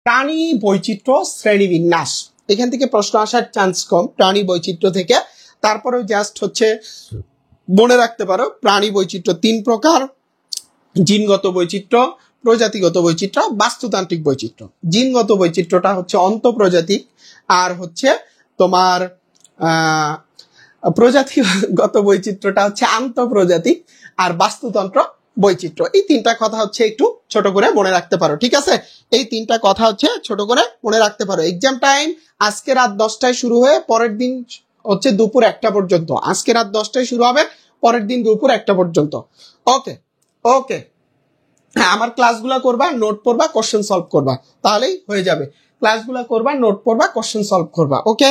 প্রাণী বৈচিত্র্য শ্রেণীবিন্যাস, এখান থেকে প্রশ্ন আসার চান্স কম প্রাণী বৈচিত্র্য থেকে। তারপরেও জাস্ট হচ্ছে মনে রাখতে পারো প্রাণী বৈচিত্র্য 3 প্রকার: জিনগত বৈচিত্র্য, প্রজাতিগত বৈচিত্র্য, বাস্তুতান্ত্রিক বৈচিত্র্য। জিনগত বৈচিত্র্যটা হচ্ছে অন্তঃপ্রজাতিক, আর হচ্ছে তোমার প্রজাতিগত বৈচিত্র্যটা হচ্ছে আন্তঃপ্রজাতিক, আর বাস্তুতন্ত্র বৈচিত্র্য। এই 3টা কথা হচ্ছে একটু ছোট করে মনে রাখতে পারো, ঠিক আছে? এই 3টা কথা হচ্ছে ছোট করে মনে রাখতে পারো। এক্সাম টাইম আজকে রাত 10টায় শুরু হয়ে পরের দিন হচ্ছে দুপুর 1টা পর্যন্ত। আজকে রাত 10টায় শুরু হবে, পরের দিন দুপুর 1টা পর্যন্ত। ওকে ওকে, আমার ক্লাসগুলো করবা, নোট পড়বা, কোশ্চেন সলভ করবা, তাহলেই হয়ে যাবে। ক্লাসগুলো করবা, নোট পড়বা, কোশ্চেন সলভ করবা। ওকে,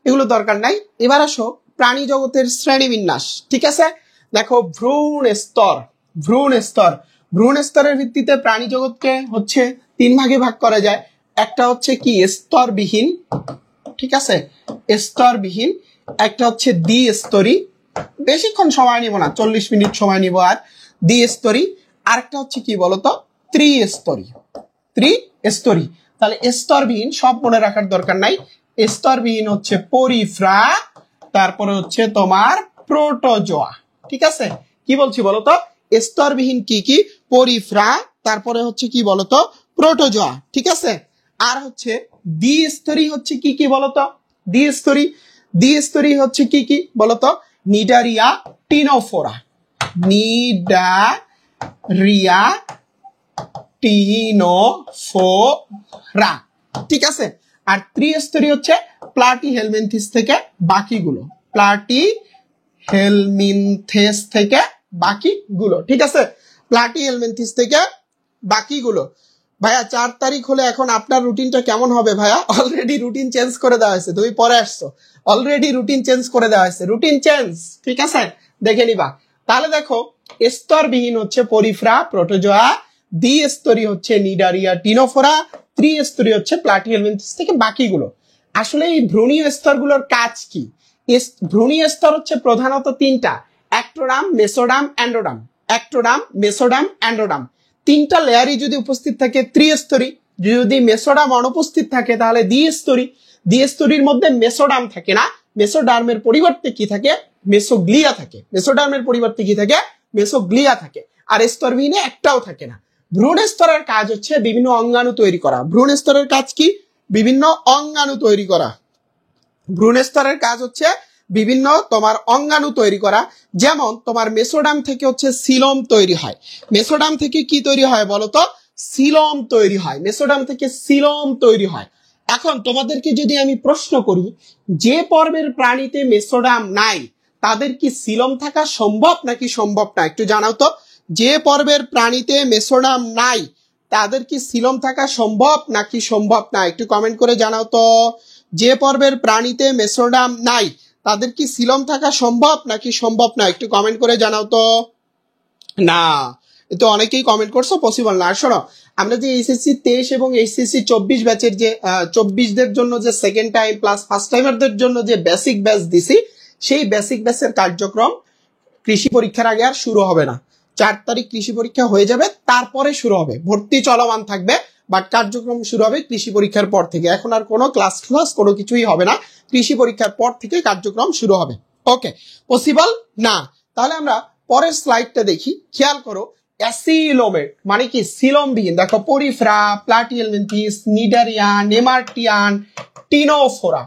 এগুলো দরকার নাই। এবার আসো প্রাণী জগতের শ্রেণীবিন্যাস, ঠিক আছে? দেখো ভ্রূণ স্তর, ভ্রূণ স্তর, ভ্রূণ স্তরের ভিত্তিতে প্রাণী জগৎকে হচ্ছে 3 ভাগে ভাগ করা যায়। একটা হচ্ছে কি স্তরবিহীন, ঠিক আছে, স্তরবিহীন। একটা হচ্ছে দ্বিস্তরী, বেশিক্ষণ সময় নিব না, 40 মিনিট সময় নিব। আর দ্বিস্তরী। আরেকটা হচ্ছে কি বলতো, ত্রিস্তরী, ত্রিস্তরী। তাহলে স্তরবিহীন সব মনে রাখার দরকার নাই। স্তরবিহীন হচ্ছে পরিফ্রা, তারপরে হচ্ছে তোমার প্রোটোজোয়া, ঠিক আছে? কি বলছি বলতো, স্তরবিহীন কি কি? পরিফ্রা, তারপরে হচ্ছে কি বলতো, প্রোটোজোয়া, ঠিক আছে? আর হচ্ছে দ্বিস্তরী হচ্ছে কি কি বলতো? দ্বিস্তরী, দ্বিস্তরী হচ্ছে কি কি বলতো? নিডারিয়া, টিনোফোরা, নিডারিয়া, টিনোফোরা, ঠিক আছে? আর ত্রিস্তরী হচ্ছে প্লাটিহেলমিনথেস থেকে বাকিগুলো, প্লাটিহেলমিনথেস থেকে বাকিগুলো, ঠিক আছে? প্লাটিহেলমিনথেস থেকে বাকিগুলো। ভাইয়া 4 তারিখ হলে এখন আপনার রুটিনটা কেমন হবে ভাইয়া? অলরেডি রুটিন চেঞ্জ করে দেওয়া হয়েছে, তুমি পরে আসছো, অলরেডি রুটিন চেঞ্জ করে দেওয়া হয়েছে, রুটিন চেঞ্জ, ঠিক আছে? দেখে নিবা। তাহলে দেখো স্তরবিহীন হচ্ছে পরিফ্রা, প্রোটোজোয়া, দ্বিস্তরী হচ্ছে নিডারিয়া, টিনোফোরা, ত্রিস্তরী হচ্ছে প্লাটিহেলমিনথেস থেকে বাকিগুলো। আসলে এই ভ্রূণীয় স্তরগুলোর কাজ কি? ভ্রূণীয় স্তর হচ্ছে প্রধানত 3টা: অ্যাক্টোডাম, মেসোডাম, অ্যান্ডোডাম। অ্যাক্টোডাম, মেসোডাম, অ্যান্ডোডাম 3টা লেয়ারই যদি উপস্থিত থাকে ত্রিস্তরী, যদি মেসোডাম অনুপস্থিত থাকে তাহলে দ্বিস্তরী। দ্বিস্তরীর মধ্যে মেসোডাম থাকে না, মেসোডার্মের পরিবর্তে কি থাকে? মেসোগ্লিয়া থাকে। মেসোডার্মের পরিবর্তে কি থাকে? মেসোগ্লিয়া থাকে। আর স্তরবিহীনে একটাও থাকে না। ভ্রূণ স্তরের কাজ হচ্ছে বিভিন্ন অঙ্গাণু তৈরি করা। ভ্রূণ স্তরের কাজ কি? বিভিন্ন অঙ্গাণু তৈরি করা। ভ্রূণ স্তরের কাজ হচ্ছে বিভিন্ন তোমার অঙ্গাণু তৈরি করা। যেমন তোমার মেসোডাম থেকে হচ্ছে সিলোম তৈরি হয়। মেসোডাম থেকে কি তৈরি হয় বলতো? সিলোম তৈরি হয়। মেসোডাম থেকে সিলোম তৈরি হয়। এখন তোমাদেরকে যদি আমি প্রশ্ন করি, যে পর্বের প্রাণীতে মেসোডাম নাই তাদের কি সিলোম থাকা সম্ভব নাকি সম্ভব না? একটু জানাও তো। যে পর্বের প্রাণীতে মেসোডাম নাই তাদের কি সিলোম থাকা সম্ভব নাকি সম্ভব না? একটু কমেন্ট করে জানাও তো। যে পর্বের প্রাণীতে মেসোডাম নাই তাদের কি সিলোম থাকা সম্ভব নাকি সম্ভব না? একটু কমেন্ট করে জানাও তো। না, তো অনেকেই কমেন্ট করছো পসিবল না। শোনো, আমরা যে এইচএসসি 23 এবং এইচএসসি 24 ব্যাচের যে 24দের জন্য যে সেকেন্ড টাইম প্লাস ফার্স্ট টাইমারদের জন্য যে বেসিক ব্যাচ দিছি, সেই বেসিক ব্যাচের কার্যক্রম কৃষি পরীক্ষার আগে আর শুরু হবে না। 4 তারিখ কৃষি পরীক্ষা হয়ে যাবে, তারপরে শুরু হবে। ভর্তি চলমান থাকবে, বাট কার্যক্রম শুরু হবে কৃষি পরীক্ষার পর থেকে। এখন আর কোনো ক্লাস কোনো কিছুই হবে না, কৃষি পরীক্ষার পর থেকে কার্যক্রম শুরু হবে। ওকে, পসিবল না। তাহলে আমরা পরের স্লাইডটা দেখি, খেয়াল করো। অ্যাসিলোমেট মানে কি? সিলোমবিহীন। দেখো পরিফ্রা, প্লাটিহেলমিনথেস, নিডারিয়া, নেমাটিয়ান, টিনোফোরা,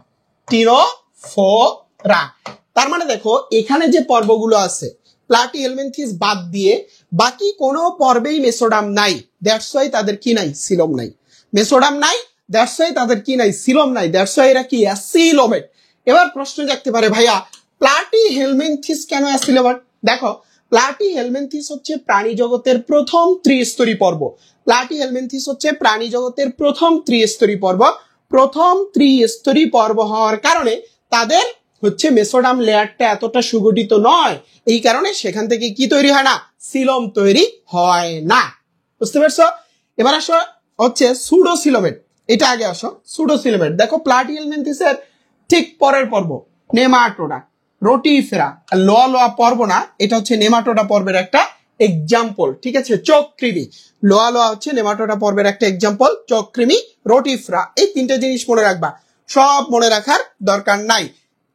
টিনোফোরা। তার মানে দেখো এখানে যে পর্বগুলো আছে প্লাটিহেলমিনথেস বাদ দিয়ে বাকি কোনো পর্বেই মেসোডাম নাই, দ্যাটস ওয়াই তাদের কি নাই? সিলোম নাই। মেসোডাম নাই, দ্যাটস ওয়াই তাদের কি নাই? সিলোম নাই, দ্যাটস ওয়াই এরা কি? অ্যাসিলোমেট। এবার প্রশ্ন জাগতে পারে, ভাইয়া প্লাটিহেলমিনথেস কেন অ্যাসিলোমেট? দেখো প্লাটিহেলমিনথেস হচ্ছে প্রাণী জগতের প্রথম ত্রিস্তরী পর্ব। প্লাটিহেলমিনথেস হচ্ছে প্রাণী জগতের প্রথম ত্রিস্তরী পর্ব। প্রথম ত্রিস্তরী পর্ব হওয়ার কারণে তাদের হচ্ছে মেসোডাম লেয়ারটা এতটা সুগঠিত নয়, এই কারণে সেখান থেকে কি তৈরি হয় না? সিলোম তৈরি হয় না। বুঝতে পারছো? এবার আসো হচ্ছে সুডোসিলোমেট। এটা আগে আসো, সুডোসিলোমেট। দেখো প্লাটিহেলমিনথেসের ঠিক পরের পর্ব নেমাটোডা, রোটিফেরা। লোয়া পর্ব না, এটা হচ্ছে নেমাটোডা পর্বের একটা এক্সাম্পল, ঠিক আছে? চোখকৃমি। লোয়া হচ্ছে নেমাটোডা পর্বের একটা এক্সাম্পল, চোখকৃমি, রোটিফরা, এই তিনটা জিনিস মনে রাখবা, সব মনে রাখার দরকার নাই।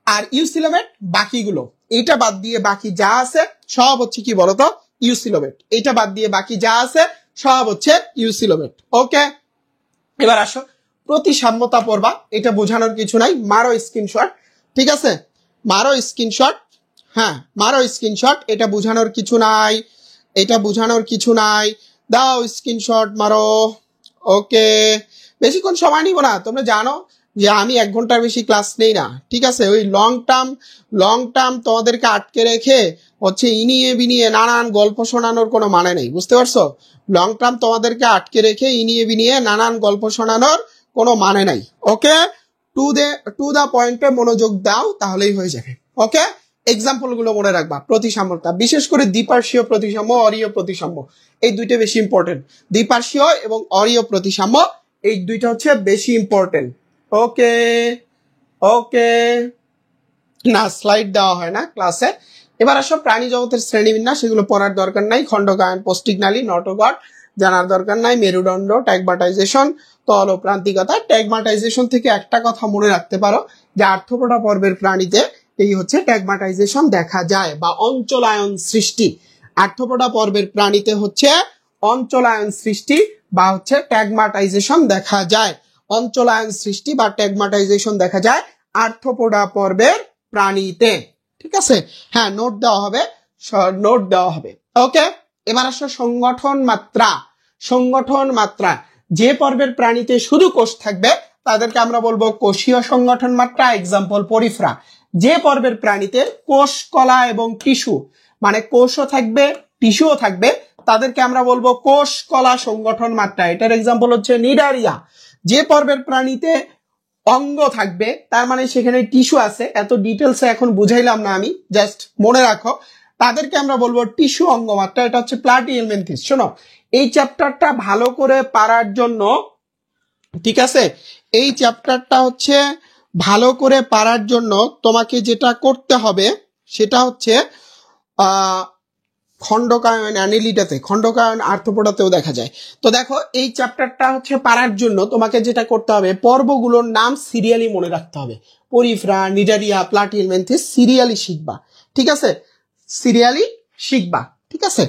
আর ইউসিলোমেট বাকিগুলো, এটা বাদ দিয়ে বাকি যা আছে সব হচ্ছে কি বলতো ইউসিলোমেট, এটা বাদ দিয়ে বাকি যা আছে সব হচ্ছে ইউসিলোমেট। ওকে, এবার আসো প্রতিসাম্যতা পড়বা, এটা বোঝানোর কিছু নাই, মারো স্ক্রিনশট। ঠিক আছে, মারো স্ক্রিনশট, হ্যাঁ মারো স্ক্রিনশট, এটা বোঝানোর কিছু নাই, এটা বোঝানোর কিছু নাই, দাও স্ক্রিনশট মারো। ওকে, বেশিক্ষণ সময় নিব না, তোমরা জানো যে আমি 1 ঘন্টার বেশি ক্লাস নেই না। ঠিক আছে, ওই লং টার্ম তোমাদেরকে আটকে রেখে হচ্ছে ইনিয়ে বিনিয়ে নানান গল্প শোনানোর কোনো মানে নেই, বুঝতে পারছো? লং টার্ম তোমাদেরকে আটকে রেখে ইনিয়ে বিনিয়ে নানান গল্প শোনানোর কোনো মানে নাই। ওকে, টু দা পয়েন্টে মনোযোগ দাও, তাহলেই হয়ে যাবে। ওকে, এক্সাম্পল গুলো মনে রাখবা। প্রতিসাম্যতা, বিশেষ করে দ্বিপার্শ্বীয় প্রতিসাম্য, অরীয় প্রতিসাম্য, এই দুইটা বেশি ইম্পর্টেন্ট। দ্বিপার্শ্বীয় এবং অরীয় প্রতিসাম্য এই দুইটা হচ্ছে বেশি ইম্পর্টেন্ট। ওকে ওকে, না স্লাইড দেওয়া হয় না ক্লাসে। এবার আসো প্রাণী জগতের শ্রেণীবিন্যাস, সেগুলো পড়ার দরকার নাই। খণ্ডকায়ন, পৌষ্টিকনালী, নটোগট জানার দরকার নাই। মেরুদণ্ড, ট্যাগমাটাইজেশন, তল ও প্রান্তিকতা। ট্যাগমাটাইজেশন থেকে একটা কথা মনে রাখতে পারো যে আর্থ্রোপোডা পর্বের প্রাণীতে এই হচ্ছে ট্যাগমাটাইজেশন দেখা যায় বা অঞ্চলায়ন সৃষ্টি। আর্থ্রোপোডা পর্বের প্রাণীতে হচ্ছে অঞ্চলায়ন সৃষ্টি বা হচ্ছে ট্যাগমাটাইজেশন দেখা যায়। অঞ্চলায়ন সৃষ্টি বা ট্যাগমাটাইজেশন দেখা যায় আর্থ্রোপোডা পর্বের প্রাণীতে। ঠিক আছে, হ্যাঁ নোট দেওয়া হবে, নোট দেওয়া হবে। ওকে, এবার আসো সংগঠন মাত্রা। সংগঠন মাত্রা, যে পর্বের প্রাণীতে শুধু কোষ থাকবে তাদেরকে আমরা বলবো কোষীয় সংগঠন মাত্রা, এক্সাম্পল পরিফ্রা। যে পর্বের প্রাণীতে কোষ, কলা এবং টিস্যু, মানে কোষও থাকবে টিস্যুও থাকবে, তাদেরকে আমরা বলবো কোষ কলা সংগঠন মাত্রা। এটার এক্সাম্পল হচ্ছে নিডারিয়া। যে পর্বের প্রাণীতে অঙ্গ থাকবে, তার মানে সেখানে টিস্যু আছে, এত ডিটেলসে এখন বুঝাইলাম না আমি, জাস্ট মনে রাখো, তাদেরকে আমরা বলবো টিস্যু অঙ্গ মাত্রা। এটা হচ্ছে প্লাটিহেলমিনথিস। শোনো, এই চ্যাপ্টারটা ভালো করে পারার জন্য, ঠিক আছে, এই চ্যাপ্টারটা হচ্ছে ভালো করে পারার জন্য তোমাকে যেটা করতে হবে সেটা হচ্ছে খণ্ডকায়ন, অ্যানিলিটাতে, খণ্ডকায়ন আর্থ্রোপোডাতেও দেখা যায়। তো দেখো, এই চ্যাপ্টারটা হচ্ছে পারার জন্য তোমাকে যেটা করতে হবে, পর্বগুলোর নাম সিরিয়ালি মনে রাখতে হবে। পরিফ্রা, নিডারিয়া, প্লাটিহেলমিনথিস সিরিয়ালি শিখবা। ঠিক আছে, সিরিয়ালি শিখবা। ঠিক আছে,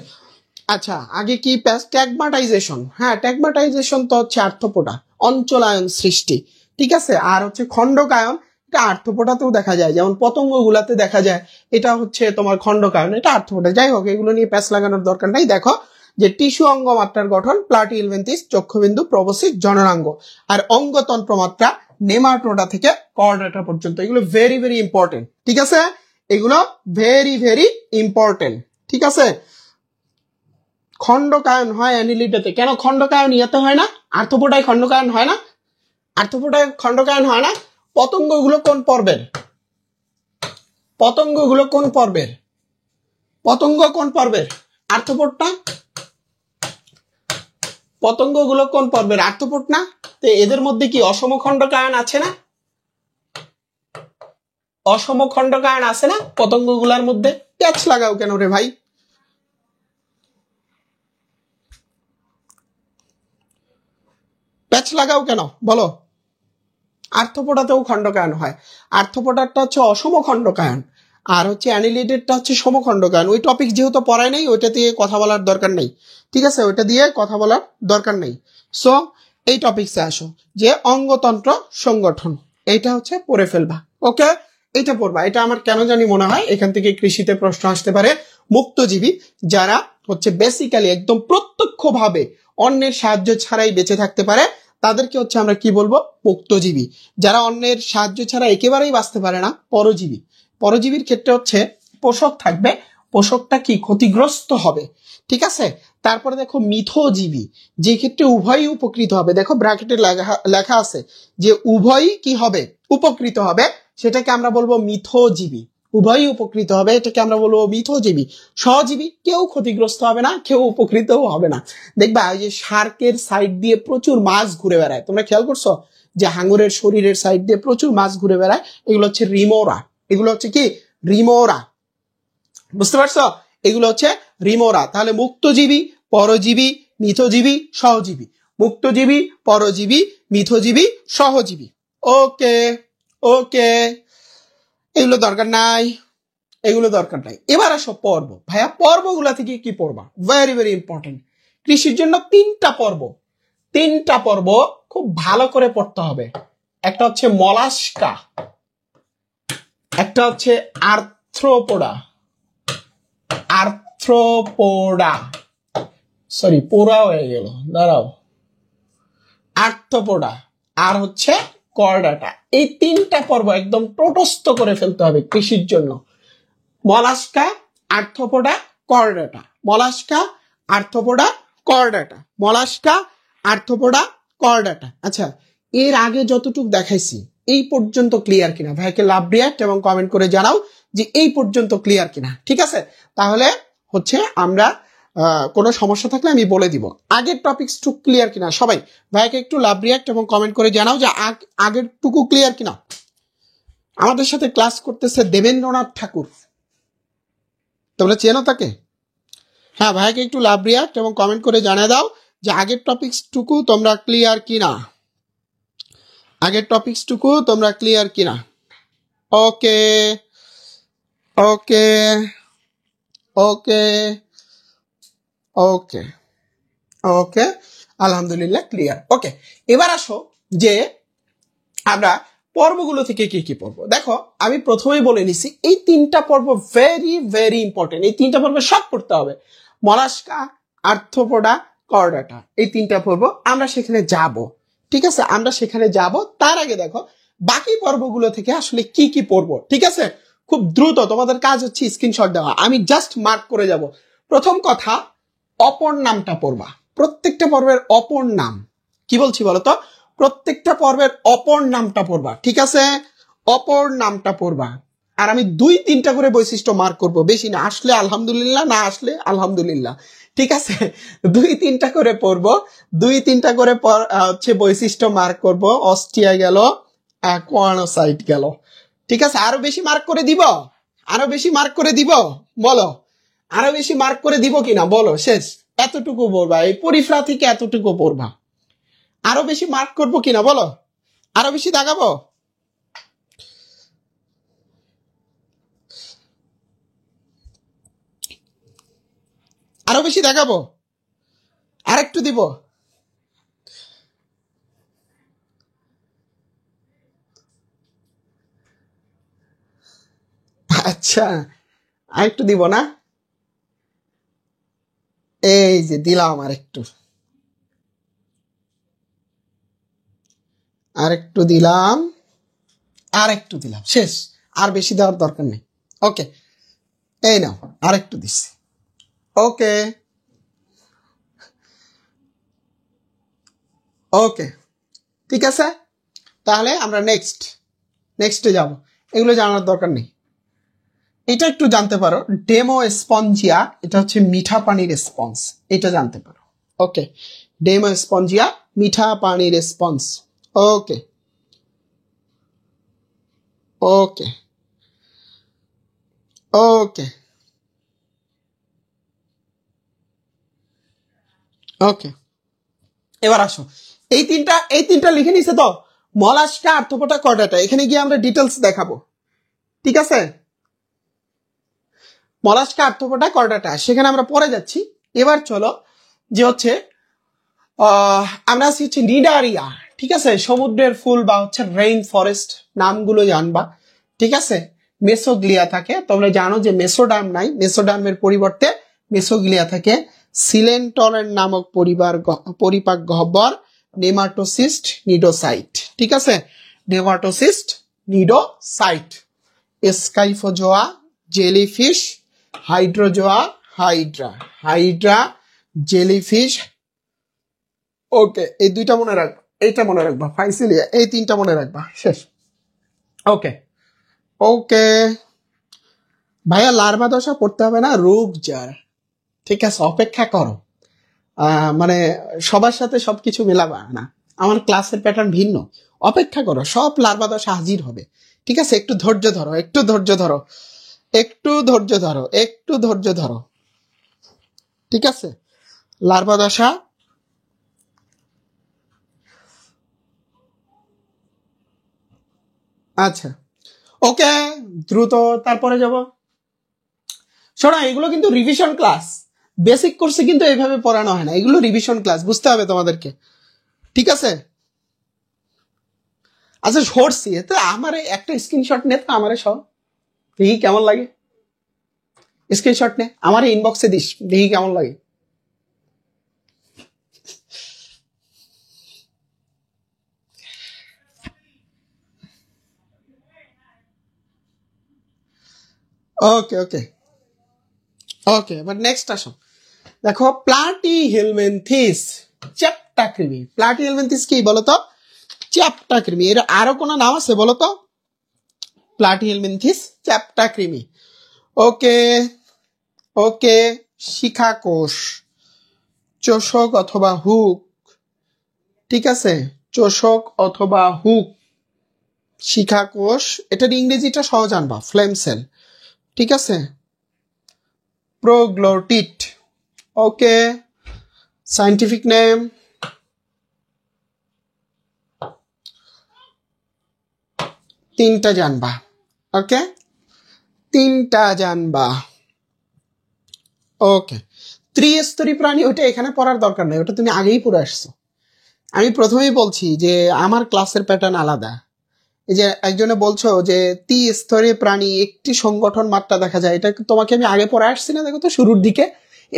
আচ্ছা আগে কি ট্যাগমাটাইজেশন, হ্যাঁ ট্যাগমাটাইজেশন তো হচ্ছে আর্থ্রোপোডা, অঞ্চলায়ন সৃষ্টি। ঠিক আছে, আর হচ্ছে খণ্ডকায়ন, এটা আর্থ্রোপোডাতেও দেখা যায়, যেমন পতঙ্গ গুলাতে দেখা যায়, এটা হচ্ছে তোমার খণ্ডকায়ন, এটা আর্থ্রোপোডা। যাই হোক, এগুলো নিয়ে প্যাচ লাগানোর দরকার নাই। দেখো যে টিস্যু অঙ্গ মাত্রার গঠন, প্লাটিহেলমিনথিস, চক্ষুবিন্দু, প্রবসিস, জননাঙ্গ। আর অঙ্গতন্ত্র মাত্রা নেমাটোডা থেকে কর্ডাটা পর্যন্ত, এগুলো ভেরি ভেরি ইম্পর্টেন্ট। ঠিক আছে, এগুলো ভেরি ভেরি ইম্পর্টেন্ট। ঠিক আছে, খণ্ডকায়ন হয় অ্যানিলিটাতে, কেন খণ্ডকায়ন ইয়াতে হয় না? আর্থ্রোপোডায় খণ্ডকায়ন হয় না? আর্থ্রোপোডায় খণ্ডকায়ন হয় না? পতঙ্গগুলো কোন পর্বের? পতঙ্গগুলো কোন পর্বের? পতঙ্গ কোন পর্বের? আর্থ্রোপোড না? পতঙ্গগুলো কোন পর্বের? আর্থ্রোপোড না? তো এদের মধ্যে কি অসম খণ্ডকায়ন আছে না? অসম খণ্ডকায়ন আছে না পতঙ্গগুলোর মধ্যে? প্যাচ লাগাও কেন রে ভাই? প্যাচ লাগাও কেন বলো? আর্থ্রোপোডাতেও খণ্ডকায়ন হয়। আর্থ্রোপোডারটা হচ্ছে অসম খণ্ডকায়ন, আর হচ্ছে অ্যানিলিডেরটা হচ্ছে সমখণ্ডকায়ন। ওই টপিক যেহেতু পড়ায় নেই, ওইটা দিয়ে কথা বলার দরকার নেই। ঠিক আছে, ওইটা দিয়ে কথা বলার দরকার নেই। সো এই টপিকসে আসো, যে অঙ্গতন্ত্র সংগঠন, এইটা হচ্ছে পড়ে ফেলবা। ওকে, এইটা পড়বা। এটা আমার কেন জানি মনে হয় এখান থেকে কৃষিতে প্রশ্ন আসতে পারে। মুক্তজীবী যারা হচ্ছে বেসিক্যালি একদম প্রত্যক্ষভাবে অন্যের সাহায্য ছাড়াই বেঁচে থাকতে পারে, তাদেরকে হচ্ছে আমরা কি বলবো? মুক্তজীবী। যারা অন্যের সাহায্য ছাড়া একেবারেই বাঁচতে পারে না, পরজীবী। পরজীবীর ক্ষেত্রে হচ্ছে পোষক থাকবে, পোষকটা কি ক্ষতিগ্রস্ত হবে। ঠিক আছে, তারপরে দেখো মিথজীবী, যে ক্ষেত্রে উভয়ই উপকৃত হবে। দেখো ব্র্যাকেটে লেখা আছে যে উভয়ই কি হবে? উপকৃত হবে, সেটাকে আমরা বলবো মিথজীবী। উভয়ই উপকৃত হবে, এটাকে আমরা বলবো মিথজীবী। সহজীবী, কেউ ক্ষতিগ্রস্ত হবে না, কেউ উপকৃতও হবে না। দেখবা ওই যে শার্কের সাইড দিয়ে প্রচুর মাছ ঘুরে বেড়ায়, তোমরা খেয়াল করছো যে হাঙরের শরীরের সাইড দিয়ে প্রচুর মাছ ঘুরে বেড়ায়, এগুলো হচ্ছে রিমোরা। এগুলো হচ্ছে কি? রিমোরা। বুঝতে পারছো? এগুলো হচ্ছে রিমোরা। তাহলে মুক্তজীবী, পরজীবী, মিথজীবী, সহজীবী। মুক্তজীবী, পরজীবী, মিথজীবী, সহজীবী। ওকে ওকে, এগুলো দরকার নাই, এগুলো দরকার নাই। এবার আসো পর্ব। ভাইয়া পর্বগুলা থেকে কি পড়বা? Very very important. কৃষির জন্য তিনটা পর্ব খুব ভালো করে পড়তে হবে। একটা হচ্ছে মলাস্কা, একটা হচ্ছে আর্থ্রোপোডা, সরি পোড়া হয়ে গেল, দাঁড়াও, আর্থ্রোপোডা, আর হচ্ছে কর্ডাটা। এই তিনটা পর্ব একদম টোটস্থ করে ফেলতে হবে কৃষির জন্য। Mollusca, arthropoda, chordata, mollusca, arthropoda, chordata, mollusca, arthropoda, chordata. আচ্ছা, এর আগে যতটুকু দেখাইছি এই পর্যন্ত ক্লিয়ার কিনা? ভাইকে লাভ রিয়াক্ট এবং কমেন্ট করে জানাও যে এই পর্যন্ত ক্লিয়ার কিনা। ঠিক আছে, তাহলে হচ্ছে আমরা কোনো সমস্যা থাকলে আমি বলে দিব। আগের টপিকস টুকু ক্লিয়ার কিনা সবাই? ভাইকে একটু লাভ রিয়াক্ট এবং কমেন্ট করে জানাও যে আগের টুকু ক্লিয়ার কিনা। আমাদের সাথে ক্লাস করতেছে দেবেন্দ্রনাথ ঠাকুর, তোমরা চেনো তাকে? হ্যাঁ, ভাইকে একটু লাভ রিয়াক্ট এবং কমেন্ট করে জানিয়ে দাও যে আগের টপিকস টুকু তোমরা ক্লিয়ার কিনা, আগের টপিকস টুকু তোমরা ক্লিয়ার কিনা। ওকে ওকে ওকে ওকে ওকে, আলহামদুলিল্লাহ ক্লিয়ার। ওকে, এবার আসো যে আমরা পর্বগুলো থেকে কি কি পড়বো। দেখো, আমি প্রথমেই বলে নিছি এই তিনটা পর্ব ভেরি ভেরি ইম্পর্টেন্ট। এই তিনটা পর্ব সব পড়তে হবে। মলাস্কা, আর্থ্রোপোডা, কর্ডাটা, এই তিনটা পর্ব আমরা সেখানে যাব। ঠিক আছে, আমরা সেখানে যাব। তার আগে দেখো বাকি পর্বগুলো থেকে আসলে কি কি পড়বো। ঠিক আছে, খুব দ্রুত তোমাদের কাজ হচ্ছে স্ক্রিনশট দেওয়া, আমি জাস্ট মার্ক করে যাব। প্রথম কথা, অপর নামটা পড়বা। প্রত্যেকটা পর্বের অপর নাম কি বলছি বলতো? প্রত্যেকটা পর্বের অপর নামটা পড়বা। ঠিক আছে, অপর নামটা পড়বা। আর আমি 2-3টা করে বৈশিষ্ট্য মার্ক করব, বেশি না। আসলে আলহামদুলিল্লাহ, না আসলে আলহামদুলিল্লাহ। ঠিক আছে, 2-3টা করে পড়বো, 2-3টা করে হচ্ছে বৈশিষ্ট্য মার্ক করব। অস্ট্রিয়া গেল, অ্যাকোয়ানোসাইট গেল। ঠিক আছে, আরো বেশি মার্ক করে দিব? আরো বেশি মার্ক করে দিব? বলো, আরো বেশি মার্ক করে দিব কিনা বলো? শেষ, এতটুকু পড়বা, এই পরিফ্রা থেকে এতটুকু পড়বা। আরো বেশি মার্ক করবো কিনা বলো? আরো বেশি দাগাবো? আরো বেশি দেখাবো? আরেকটু দিব? আচ্ছা, আরেকটু দিব না? এই যে দিলাম আরেকটু, আরেকটু দিলাম, আরেকটু দিলাম, শেষ। আর বেশি দেওয়ার দরকার নেই। ওকে, এই নাও আরেকটু দিচ্ছি। ওকে ওকে, ঠিক আছে, তাহলে আমরা নেক্সটে যাব। এগুলো জানার দরকার নেই। এটা একটু জানতে পারো, ডেমো স্পঞ্জিয়া, এটা হচ্ছে মিঠা পানির স্পঞ্জ, এটা জানতে পারো। ওকে, ডেমো স্পঞ্জিয়া, মিঠা পানির স্পঞ্জ। ওকে ওকে ওকে ওকে, এবার আসো, এই তিনটা লিখে নিছে তো? মলাস্কা, আর্থ্রোপোডা, কর্ডাটা, এখানে গিয়ে আমরা ডিটেলস দেখাবো। ঠিক আছে, মলাস্কা, আর্থ্রোপোডা, কর্ডাটা সেখানে আমরা পরে যাচ্ছি। এবার চলো যে হচ্ছে আমরা আছি হচ্ছে নিডারিয়া। ঠিক আছে, সমুদ্রের ফুল বা হচ্ছে রেইন ফরেস্ট, নামগুলো জানবা। ঠিক আছে, মেসোগ্লিয়া থাকে, তোমরা জানো যে মেসোডার্ম নাই, মেসোডার্মের পরিবর্তে মেসোগ্লিয়া থাকে। সিলেন্টরেন নামক পরিপাক গহ্বর, নেমাটোসিস্ট, নিডোসাইট। ঠিক আছে, nematocyst, cnidocyte. Scyphozoa, jellyfish, hydrozoa, hydra, jellyfish. Okay, এই দুইটা মনে রাখবা, এইটা মনে রাখবা, ফাইসিলিয়া, এই তিনটা মনে রাখবা, শেষ। ওকে ওকে ভাইয়া, লার্ভা দশা পড়তে হবে না, রোগ জ্বর। ঠিক আছে, অপেক্ষা করো। মানে সবার সাথে সবকিছু মেলাবা না, আমার ক্লাসের প্যাটার্ন ভিন্ন। অপেক্ষা করো, সব লার্ভা দশা হাজির হবে। ঠিক আছে, একটু ধৈর্য ধরো, একটু ধৈর্য ধরো, একটু ধৈর্য ধরো, একটু ধৈর্য ধরো। ঠিক আছে, লার্ভা দশা আচ্ছা ওকে, দ্রুত তারপরে যাব। শোনো, এগুলো কিন্তু রিভিশন ক্লাস, বেসিক কোর্সে কিন্তু এইভাবে পড়ানো হয় না, এগুলো রিভিশন ক্লাস, বুঝতে হবে তোমাদেরকে, ঠিক আছে? আচ্ছা সরছি তো, আমার একটা স্ক্রিনশট নে তো, আমারে সব দেখি কেমন লাগে, স্ক্রিনশট নে আমার ইনবক্সে দিস, দেখি কেমন লাগে। ওকে ওকে ওকে, এবার নেক্সট আসো। দেখো প্লাটি হেলমেন্থিস চ্যাপ্টা কৃমি। প্লাটি হেলমেন্থিস কি বলতো? চ্যাপ্টা কৃমি। এর আরো কোনো নাম আছে বলতো? প্লাটি হেলমেন্থিস চ্যাপ্টা কৃমি। ওকে ওকে, শিখা কোষ, চোষক অথবা হুক, ঠিক আছে, চোষক অথবা হুক, শিখা কোষ, এটার ইংরেজিটা সহজ আনবা, ফ্লেম সেল, ঠিক আছে, প্রোগ্লোটিট। ওকে, সাইন্টিফিক নেম, তিনটা জানবা, ওকে, তিনটা জানবা। ওকে, ত্রিস্তরী প্রাণী, ওটা এখানে পড়ার দরকার নেই, ওটা তুমি আগেই পড়ে আসছো। আমি প্রথমেই বলছি যে আমার ক্লাসের প্যাটার্ন আলাদা। এই যে একজনে বলছো যে ত্রিস্তরী প্রাণী, একটি সংগঠন মাত্রা দেখা যায়, এটা তোমাকে আমি আগে পড়ে আসছি না? দেখো তো শুরুর দিকে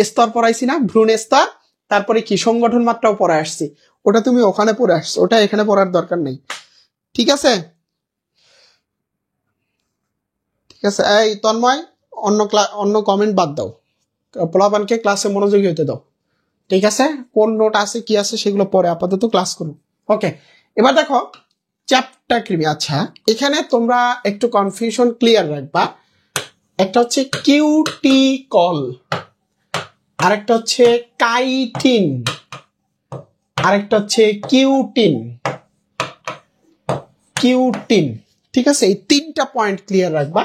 স্তর পড়াইছি না, ভ্রূণ স্তর, তারপরে কি সংগঠন মাত্রাও পড়ে আসছি, ওটা তুমি ওখানে পড়ে আসছো, ওটা এখানে পড়ার দরকার নেই, ঠিক আছে? ঠিক আছে, এই তন্ময়, অন্য কমেন্ট বাদ দাও, পোলাপানকে ক্লাসে মনোযোগী হতে দাও, ঠিক আছে? কোন নোট আছে কি আছে সেগুলো পরে, আপাতত ক্লাস করুন। ওকে, এবার দেখো চ্যাপ্টা কৃমি। আচ্ছা, এখানে তোমরা একটু কনফিউশন ক্লিয়ার রাখবা, একটা হচ্ছে কিউটিকল, আরেকটা হচ্ছে কাইটিন, আরেকটা হচ্ছে কিউটিন, কিউটিন, ঠিক আছে? এই তিনটা পয়েন্ট ক্লিয়ার রাখবা।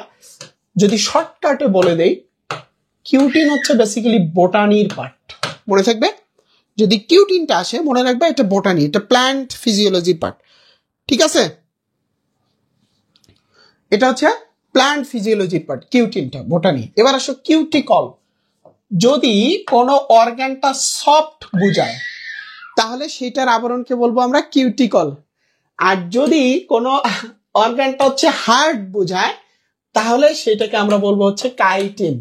যদি শর্টকাটে বলে দেই, কিউটিন হচ্ছে বেসিক্যালি বোটানির পার্ট, মনে থাকবে? যদি কিউটিনটা আসে মনে রাখবে এটা বোটানি, এটা প্ল্যান্ট ফিজিওলজির পার্ট, ঠিক আছে? এটা হচ্ছে প্ল্যান্ট ফিজিওলজির পার্ট, কিউটিনটা বোটানি। এবার আসো কিউটিকল, যদি কোনো অর্গানটা সফট বুঝায় তাহলে সেটার আবরণকে বলবো আমরা কিউটিকল, আর যদি কোনো অর্গানটা হচ্ছে হার্ড বোঝায় তাহলে সেটাকে আমরা বলবো হচ্ছে কাইটিন।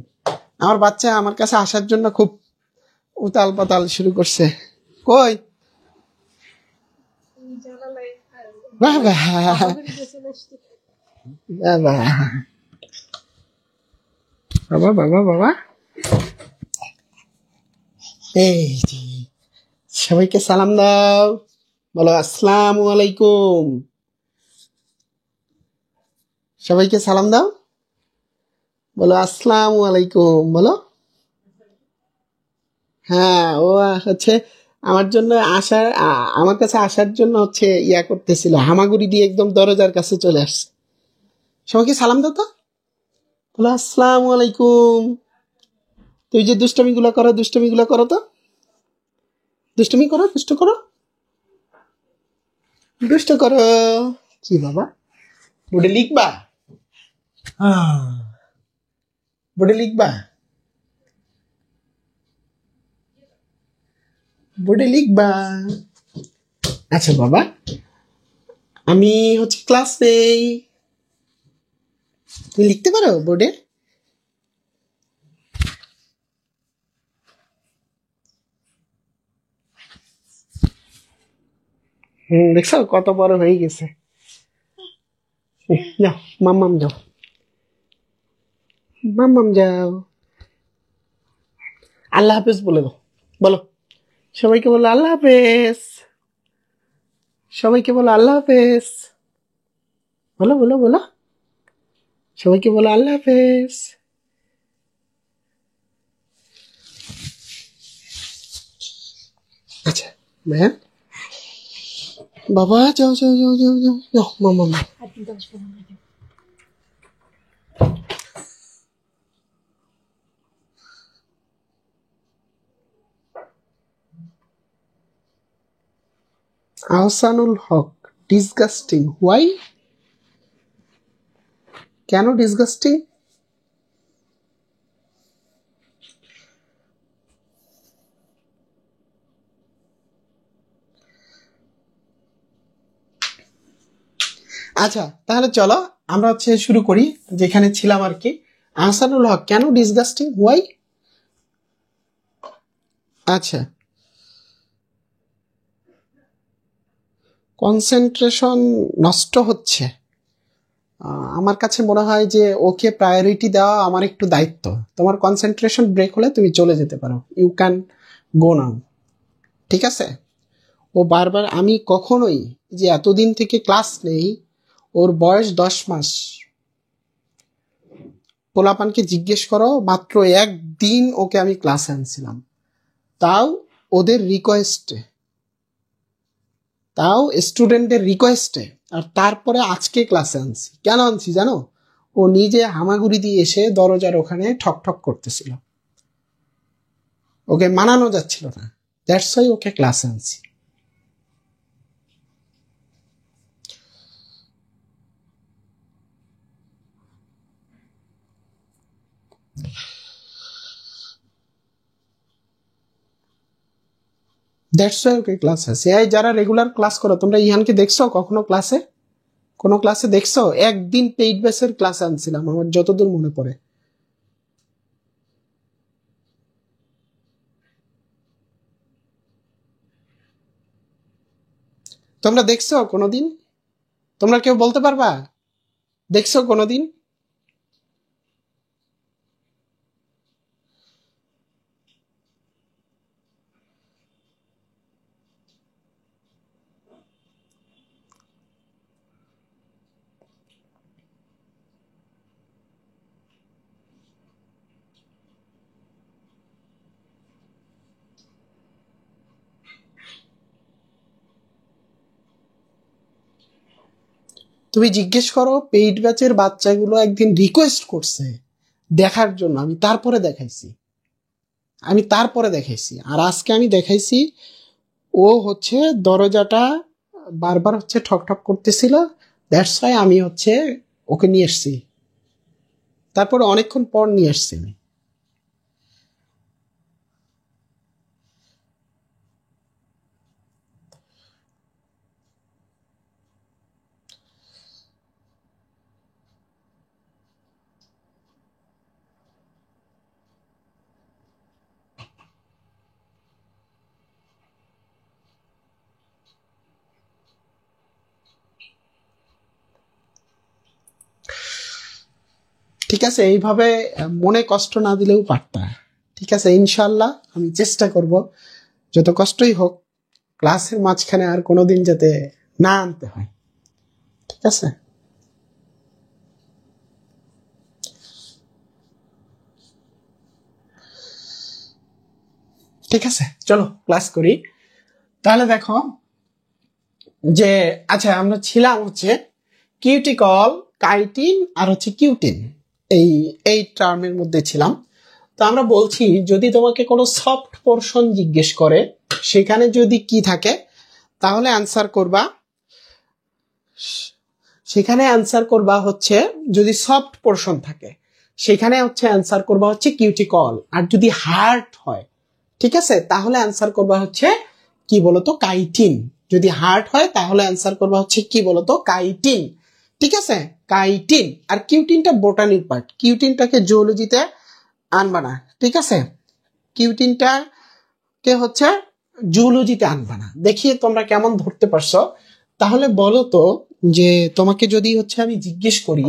আমার বাচ্চা আমার কাছে আসার জন্য খুব উতাল পাতাল শুরু করছে, কই বাবা বাবা বাবা বাবা বাবা, এই সবাইকে সালাম দাও, বলো আসসালামু আলাইকুম, সবাইকে সালাম দাও, বলো আসসালামু আলাইকুম, বলো। হ্যাঁ, ও হচ্ছে আমার জন্য আসার, আমার কাছে আসার জন্য হচ্ছে ইয়া করতেছিল, হামাগুড়ি দিয়ে একদম দরজার কাছে চলে আসছে। সবাইকে সালাম দাও তো, বলো আসসালামু আলাইকুম। তুই যে দুষ্টামিগুলো করো, দুষ্টামিগুলো করো তো, দুষ্টুমি করো, দুষ্ট করো, দুষ্ট করো। কি বাবা, বোর্ডে লিখবা? বোর্ডে লিখবা? বোর্ডে লিখবা? আচ্ছা বাবা, আমি হচ্ছে ক্লাস নেই, তুমি লিখতে পারো বোর্ডে? দেখছো কত বড় হয়ে গেছে। যাও মাম্মাম যাও, মাম্মাম যাও, আল্লাহ হাফেজ বলে দাও, বলো সবাইকে, বলো আল্লাহ হাফেজ, সবাইকে বলো আল্লাহ হাফেজ, বলো বলো বলো, সবাইকে বলো আল্লাহ হাফেজ। আচ্ছা ভাইয়া, বাবা যাও যাও যাও যাও যাও যাও, মাম্মাম আহসানুল হক, ডিসগাস্টিং, হোয়াই? কেন ডিসগাস্টিং? আচ্ছা তাহলে চলো আমরা হচ্ছে শুরু করি যেখানে ছিলাম আর কি। আহসানুল হক, কেন ডিসগাস্টিং, হোয়াই? আচ্ছা, কনসেন্ট্রেশন নষ্ট হচ্ছে। আমার কাছে মনে হয় যে ওকে প্রায়োরিটি দেওয়া আমার একটু দায়িত্ব। তোমার কনসেন্ট্রেশন ব্রেক হলে তুমি চলে যেতে পারো, ইউ ক্যান গো নাও, ঠিক আছে? ও বারবার, আমি কখনোই যে এতদিন থেকে ক্লাস নেই, ওর বয়স 10 মাস, পোলাপানকে জিজ্ঞেস করো, মাত্র একদিন ওকে আমি ক্লাসে আনছিলাম, তাও ওদের রিকোয়েস্টে, তাও স্টুডেন্টদের রিকোয়েস্টে, আর তারপরে আজকে ক্লাসে আনছি। কেন আনছি জানো? ও নিজে হামাগুড়ি দিয়ে এসে দরজার ওখানে ঠক ঠক করতেছিল, ওকে মানানো যাচ্ছিল না, দ্যাটস ওয়াই ওকে ক্লাসে আনছি। দ্যাটস ওয়াই ওকে ক্লাস আছে। এই যারা রেগুলার ক্লাস করো, তোমরা ইহানকে দেখছো কখনো ক্লাসে? কোনো ক্লাসে দেখছো? একদিন পেইড বেসের ক্লাসে আনছিলাম আমার যতদূর মনে পড়ে। তোমরা দেখছো কোনোদিন? তোমরা কেউ বলতে পারবা দেখছো কোনোদিন? তুমি জিজ্ঞেস করো, পেইড ব্যাচের বাচ্চাগুলো একদিন রিকোয়েস্ট করছে দেখার জন্য, আমি তারপরে দেখাইছি, আর আজকে আমি দেখাইছি। ও হচ্ছে দরজাটা বারবার হচ্ছে ঠক ঠক করতেছিল, দ্যাটস ওয়াই আমি হচ্ছে ওকে নিয়ে এসছি, তারপরে অনেকক্ষণ পর নিয়ে এসছি আমি। ঠিক আছে, এইভাবে মনে কষ্ট না দিলেও পারতা। ঠিক আছে, ইনশাল্লাহ আমি চেষ্টা করব যত কষ্টই হোক ক্লাসের মাঝখানে আর কোনোদিন যাতে না আনতে হয়। ঠিক আছে, ঠিক আছে, চলো ক্লাস করি। তাহলে দেখো যে, আচ্ছা আমরা ছিলাম হচ্ছে কিউটিকল, কাইটিন আর হচ্ছে কিউটিন, এই এই টার্মের মধ্যে ছিলাম। তো আমরা বলছি যদি তোমাকে কোনো সফট পোর্শন জিজ্ঞেস করে, সেখানে যদি কি থাকে তাহলে অ্যান্সার করবা, সেখানে অ্যান্সার করবা হচ্ছে, যদি সফট পোর্শন থাকে সেখানে হচ্ছে অ্যান্সার করবা হচ্ছে কিউটিকল, আর যদি হার্ড হয়, ঠিক আছে, তাহলে অ্যান্সার করবা হচ্ছে কি বলতো, কাইটিন। যদি হার্ড হয় তাহলে অ্যান্সার করবা হচ্ছে কি বলতো, কাইটিন। ঠিক আছে, কাইটিন। আর কিউটিনটা বোটানির পার্ট, কিউটিনটাকে জুওলজিতে আনবা না, ঠিক আছে, কিউটিনটাকে হচ্ছে জুওলজিতে আনবা না। দেখি তোমরা কেমন ধরতে পারছো। তাহলে বলো তো, যে তোমাকে যদি হচ্ছে আমি জিজ্ঞেস করি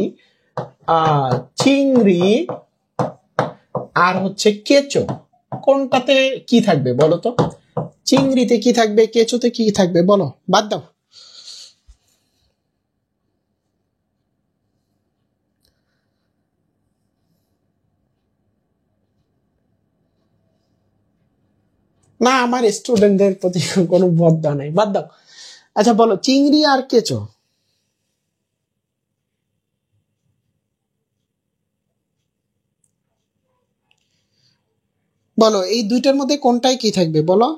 চিংড়ি আর হচ্ছে কেঁচো কোনটাতে কি থাকবে বলো তো? চিংড়িতে কি থাকবে, কেঁচোতে কি থাকবে বলো, বাদ দাও। না, আমার স্টুডেন্টদের প্রতি কোনো বদদা নাই, বাদ দাও। আচ্ছা বলো, চিংড়ি আর কেঁচো, বলো এই দুইটার মধ্যে কোনটাই কি থাকবে বলো?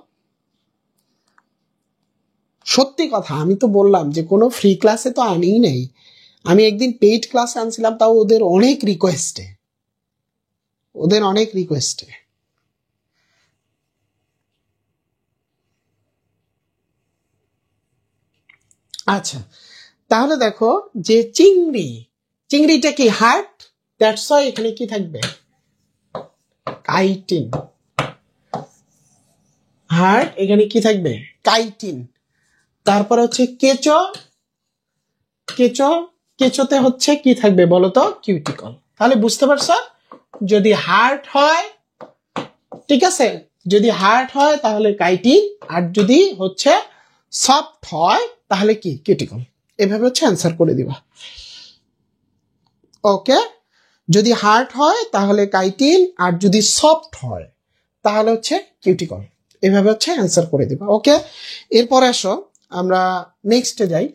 সত্যি কথা, আমি তো বললাম যে কোনো ফ্রি ক্লাসে তো আনিই নাই, আমি একদিন পেইড ক্লাস আনছিলাম, তাও ওদের অনেক রিকোয়েস্টে, আচ্ছা, তাহলে দেখো যে চিংড়িটা কি হার্ট, দ্যাটস ওয়াই এখানে কি থাকবে কাইটিন। হার্ট, এখানে কি থাকবে কাইটিন। তারপর হচ্ছে কেঁচোতে হচ্ছে কি থাকবে বলতো কিউটিকল। তাহলে বুঝতে পারছো, যদি হার্ট হয়, ঠিক আছে, যদি হার্ট হয় তাহলে কাইটিন, আর যদি হচ্ছে সফট হয় তাহলে কি কিউটিকল। এভাবে হচ্ছে অ্যান্সার করে দিবা। ওকে, যদি হার্ড হয় তাহলে কাইটিন, আর যদি সফট হয় তাহলে হচ্ছে কিউটিকল। এভাবে হচ্ছে অ্যান্সার করে দিবা। ওকে, এরপরে আসো আমরা নেক্সটে যাই।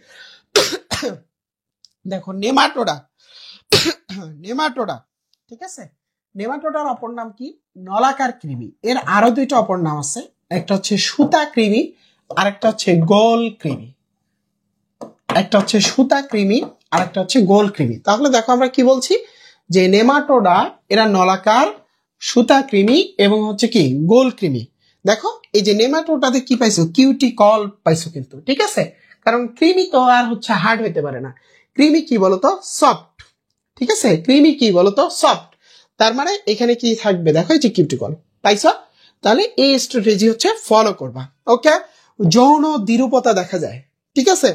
দেখো নেমাটোডা, ঠিক আছে, নেমাটোডার অপর নাম কি নলাকার কৃমি। এর আরো দুইটা অপর নাম আছে, একটা হচ্ছে সুতা কৃমি আর একটা হচ্ছে গোল কৃমি। আর একটা হচ্ছে গোল কৃমি। তাহলে দেখো আমরা কি বলছি, যে নেমাটোডা এরা নলাকার, সুতা কৃমি এবং হচ্ছে কি গোল কৃমি। দেখো এই যে নেমাটোডাতে কি পাইছো, কিউটিকল পাইছো কিন্তু, ঠিক আছে, কারণ কৃমি তো আর হচ্ছে হার্ড হইতে পারে না। কৃমি কি বলতো সফট, ঠিক আছে, কৃমি কি বলতো সফট। তার মানে এখানে কি থাকবে দেখো, এই যে কিউটিকল পাইছো। তাহলে এই স্ট্র্যাটেজি হচ্ছে ফলো করবা। ওকে, যৌন দ্বিরূপতা দেখা যায়, ঠিক আছে,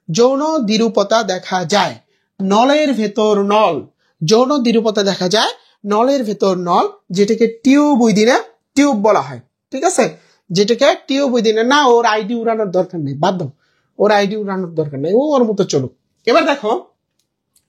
যৌন দ্বিরূপতা দেখা যায়, নলের ভেতর নল, যৌন দ্বিরূপতা দেখা যায় নলের ভেতর নল, যেটাকে টিউব বলা হয়, ঠিক আছে, যেটাকে টিউব উইদিনে। না, ওর আইডি উড়ানোর দরকার নেই, বাদ দাও, ওর আইডি উড়ানোর দরকার নেই, ও ওর মতো চলুক। এবার দেখো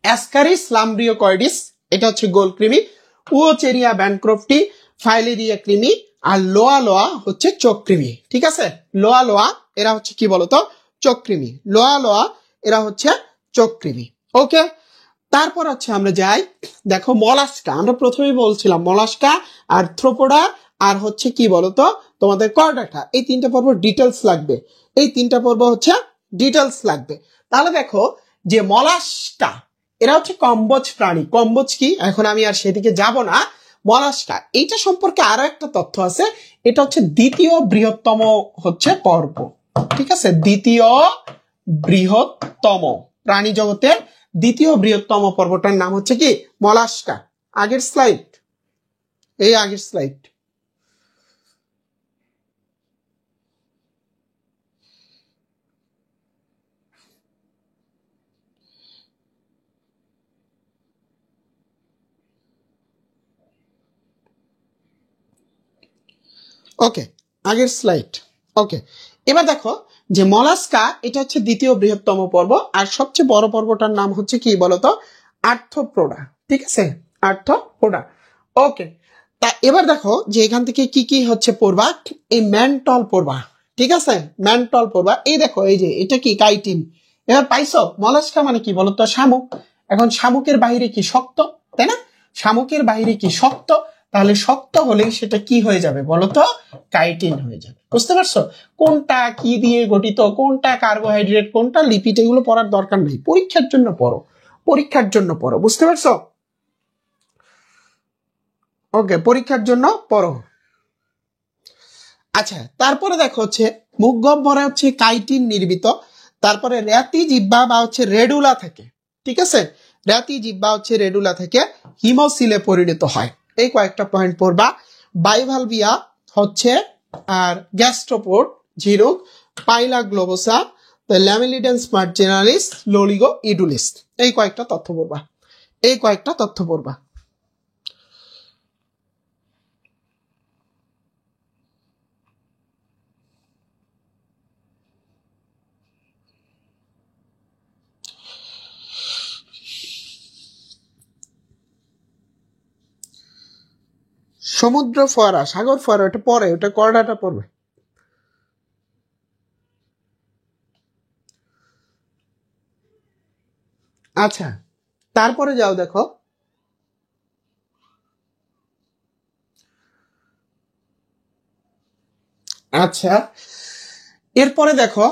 অ্যাসকারিস লাম্ব্রিওকয়েডিস, এটা হচ্ছে গোল কৃমি, উওচেরিয়া ব্যানক্রফটি ফাইলেরিয়া কৃমি, আর লোয়া হচ্ছে চোখ কৃমি, ঠিক আছে, লোয়া এরা হচ্ছে কি বলতো চোখ কৃমি, লোয়া এরা হচ্ছে চোখ কৃমি। ওকে, তারপর হচ্ছে আমরা যাই, দেখো মলাস্কা, আমরা প্রথমেই বলছিলাম মলাস্কা, আর্থ্রোপোডা, আর হচ্ছে কি বলতো তোমাদের করডাটা। এই তিনটা পর্ব ডিটেলস লাগবে, তাহলে দেখো যে মলাস্কা এরা হচ্ছে কম্বোজ প্রাণী। কম্বোজ কি, এখন আমি আর সেদিকে যাব না। মলাস্কা এইটা সম্পর্কে আরো একটা তথ্য আছে, এটা হচ্ছে দ্বিতীয় বৃহত্তম হচ্ছে পর্ব, ঠিক আছে, দ্বিতীয় বৃহত্তম প্রাণী জগতের দ্বিতীয় বৃহত্তম পর্বটার নাম হচ্ছে কি মলাস্কা। আগের স্লাইড, ওকে, আগের স্লাইড। ওকে, এবার দেখো যে মলাস্কা এটা হচ্ছে দ্বিতীয় বৃহত্তম পর্ব, আর সবচেয়ে বড় পর্বটার নাম হচ্ছে কি বলতো আর্থ্রোপোডা, ঠিক আছে, আর্থ্রোপোডা। ওকে, তা এবার দেখো যে এখান থেকে কি কি হচ্ছে পড়বা, এই ম্যান্টল পড়বা, ঠিক আছে, ম্যান্টল পড়বা। এই দেখো এই যে এটা কি কাইটিন। এবার পাইছো মলাস্কা মানে কি বলতো শামুক। এখন শামুকের বাইরে কি শক্ত, তাই না, শামুকের বাইরে কি শক্ত, তাহলে শক্ত হলে সেটা কি হয়ে যাবে বলতো কাইটিন হয়ে যাবে। বুঝতে পারছো, কোনটা কি দিয়ে গঠিত, কোনটা কার্বোহাইড্রেট, কোনটা লিপিড, এগুলো পড়ার দরকার নেই, পরীক্ষার জন্য পড়ো, বুঝতে পারছো। ওকে, পরীক্ষার জন্য পড়ো। আচ্ছা, তারপরে দেখো হচ্ছে মুখ গহ্বরে হচ্ছে কাইটিন নির্মিত, তারপরে রেতি জিহ্বা বা হচ্ছে রেডুলা থেকে, ঠিক আছে, রেতি জিহ্বা হচ্ছে রেডুলা থেকে হিমোসিলে পরিণত হয়। এই কয়েকটা পয়েন্ট পড়বা। বাইভালভিয়া হচ্ছে, আর গ্যাস্ট্রোপোড ঝিনুক, পাইলা গ্লোবোসা, ল্যামিলিডেন্স মার্জিনালিস, লোলিগো ইডুলিস, এই কয়েকটা তথ্য পড়বা। সমুদ্র ফোয়ারা, সাগর ফোয়ারা, ওটা পরে, ওটা করডাটা পড়বে। আচ্ছা, তারপরে যাও দেখো আচ্ছা, এরপরে দেখো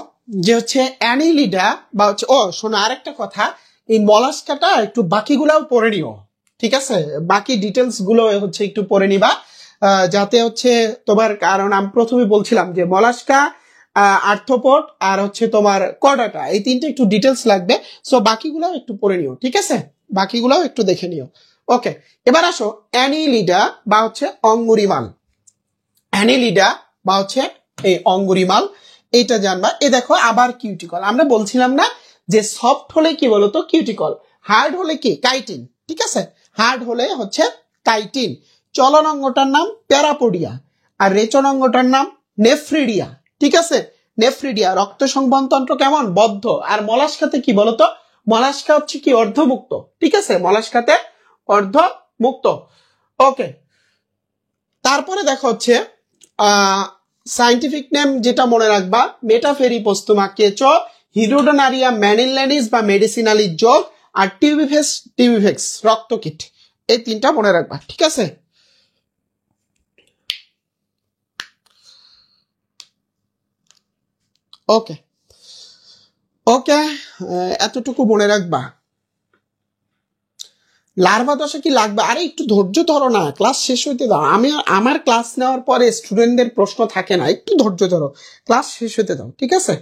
যে হচ্ছে অ্যানিলিডা বা হচ্ছে, ও শোনো আরেকটা কথা, এই মলাস্কাটা একটু বাকিগুলাও পড়ে নিও, ঠিক আছে? বাকি ডিটেলস গুলো হচ্ছে একটু পড়ে নিবা, যাতে হচ্ছে তোমার, কারণ আমি প্রথমে বলছিলাম যে মলাস্কা, আর্থ্রোপড আর হচ্ছে তোমার কর্ডাটা, এই তিনটে একটু ডিটেলস লাগবে। সো বাকিগুলাও একটু পড়ে নিও, ঠিক আছে? বাকিগুলাও একটু দেখে নিও। ওকে, এবার আসো অ্যানিলিডা বা হচ্ছে অঙ্গুরিমাল। অ্যানিলিডা বা হচ্ছে এই অঙ্গুরিমাল, এইটা জানবা। এ দেখো আবার কিউটিকল। আমরা বলছিলাম না যে সফট হলে কি বলতো কিউটিকল, হার্ড হলে কি কাইটিন, ঠিক আছে? হার্ড হলে হচ্ছে কাইটিন। চলন অঙ্গটার নাম প্যারাপোডিয়া, আর রেচন অঙ্গটার নাম নেফ্রিডিয়া, ঠিক আছে? নেফ্রিডিয়া। রক্ত সংবহন তন্ত্র কেমন? বদ্ধ। আর মলাস্কাতে কি বলতো? মলাস্কা হচ্ছে কি অর্ধমুক্ত, ঠিক আছে? মলাস্কাতে অর্ধমুক্ত। ওকে, তারপরে দেখো হচ্ছে সাইন্টিফিক নেম যেটা মনে রাখবা, মেটাফেরি পোস্তুমা কেচো, হিরোডোনারিয়া ম্যানিনল্যান্ডিস বা মেডিসিনালি যোগ, আর টিউবিভেক্স রক্তকীট। এই তিনটা মনে রাখবা, ঠিক আছে? ওকে ওকে, এতটুকু মনে রাখবা। লার্ভা দশা কি লাগবে? আরে একটু ধৈর্য ধরো না, ক্লাস শেষ হইতে দাও। আমার ক্লাস নেওয়ার পরে স্টুডেন্টদের প্রশ্ন থাকে না, একটু ধৈর্য ধরো, ক্লাস শেষ হইতে দাও, ঠিক আছে?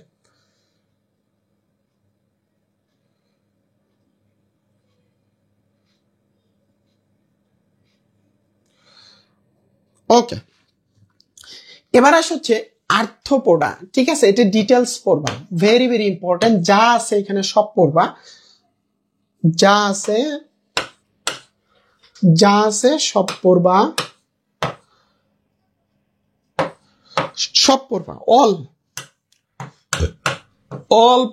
ওকে, এবার হচ্ছে আর্থ্রোপোডা, ঠিক আছে? এটা ডিটেলস পড়বা, ভেরি ভেরি ইম্পর্টেন্ট। যা আছে এখানে সব পড়বা, যা আছে সব পড়বা, সব পড়বা, অল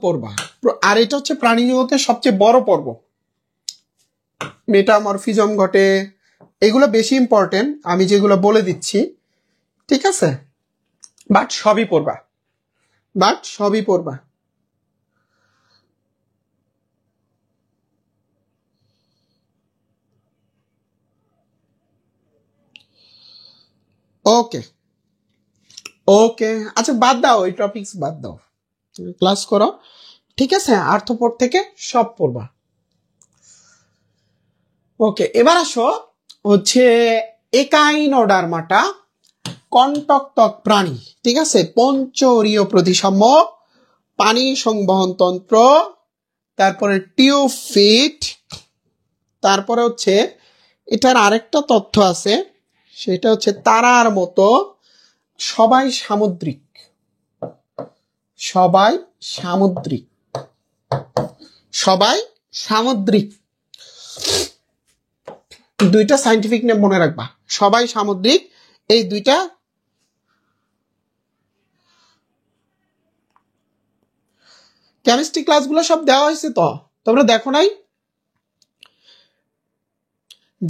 পড়বা। আর এটা হচ্ছে প্রাণী জগতের সবচেয়ে বড় পর্ব। মেটামরফিজম ঘটে, এগুলো বেশি ইম্পর্টেন্ট, আমি যেগুলো বলে দিচ্ছি, ঠিক আছে? বাট সবই পড়বা। ওকে ওকে, আচ্ছা বাদ দাও, ওই টপিকস বাদ দাও, ক্লাস করো, ঠিক আছে? আর্থ্রোপড থেকে সব পড়বা। ওকে, এবার আসো হচ্ছে একাইনোডার্মাটা, কন্টকটক প্রাণী, ঠিক আছে? পঞ্চরীয় প্রতিসাম্য, পানি সংবহন তন্ত্র, তারপরে টিউফিট, তারপরে হচ্ছে এটার আরেকটা তথ্য আছে, সেটা হচ্ছে তারার মতো সবাই সামুদ্রিক, সবাই সামুদ্রিক। দুইটা সাইন্টিফিক নেম মনে রাখবা, সবাই সামুদ্রিক, এই দুইটা। কেমিস্ট্রি ক্লাসগুলো সব দেওয়া হয়েছে, তো তোমরা দেখো নাই?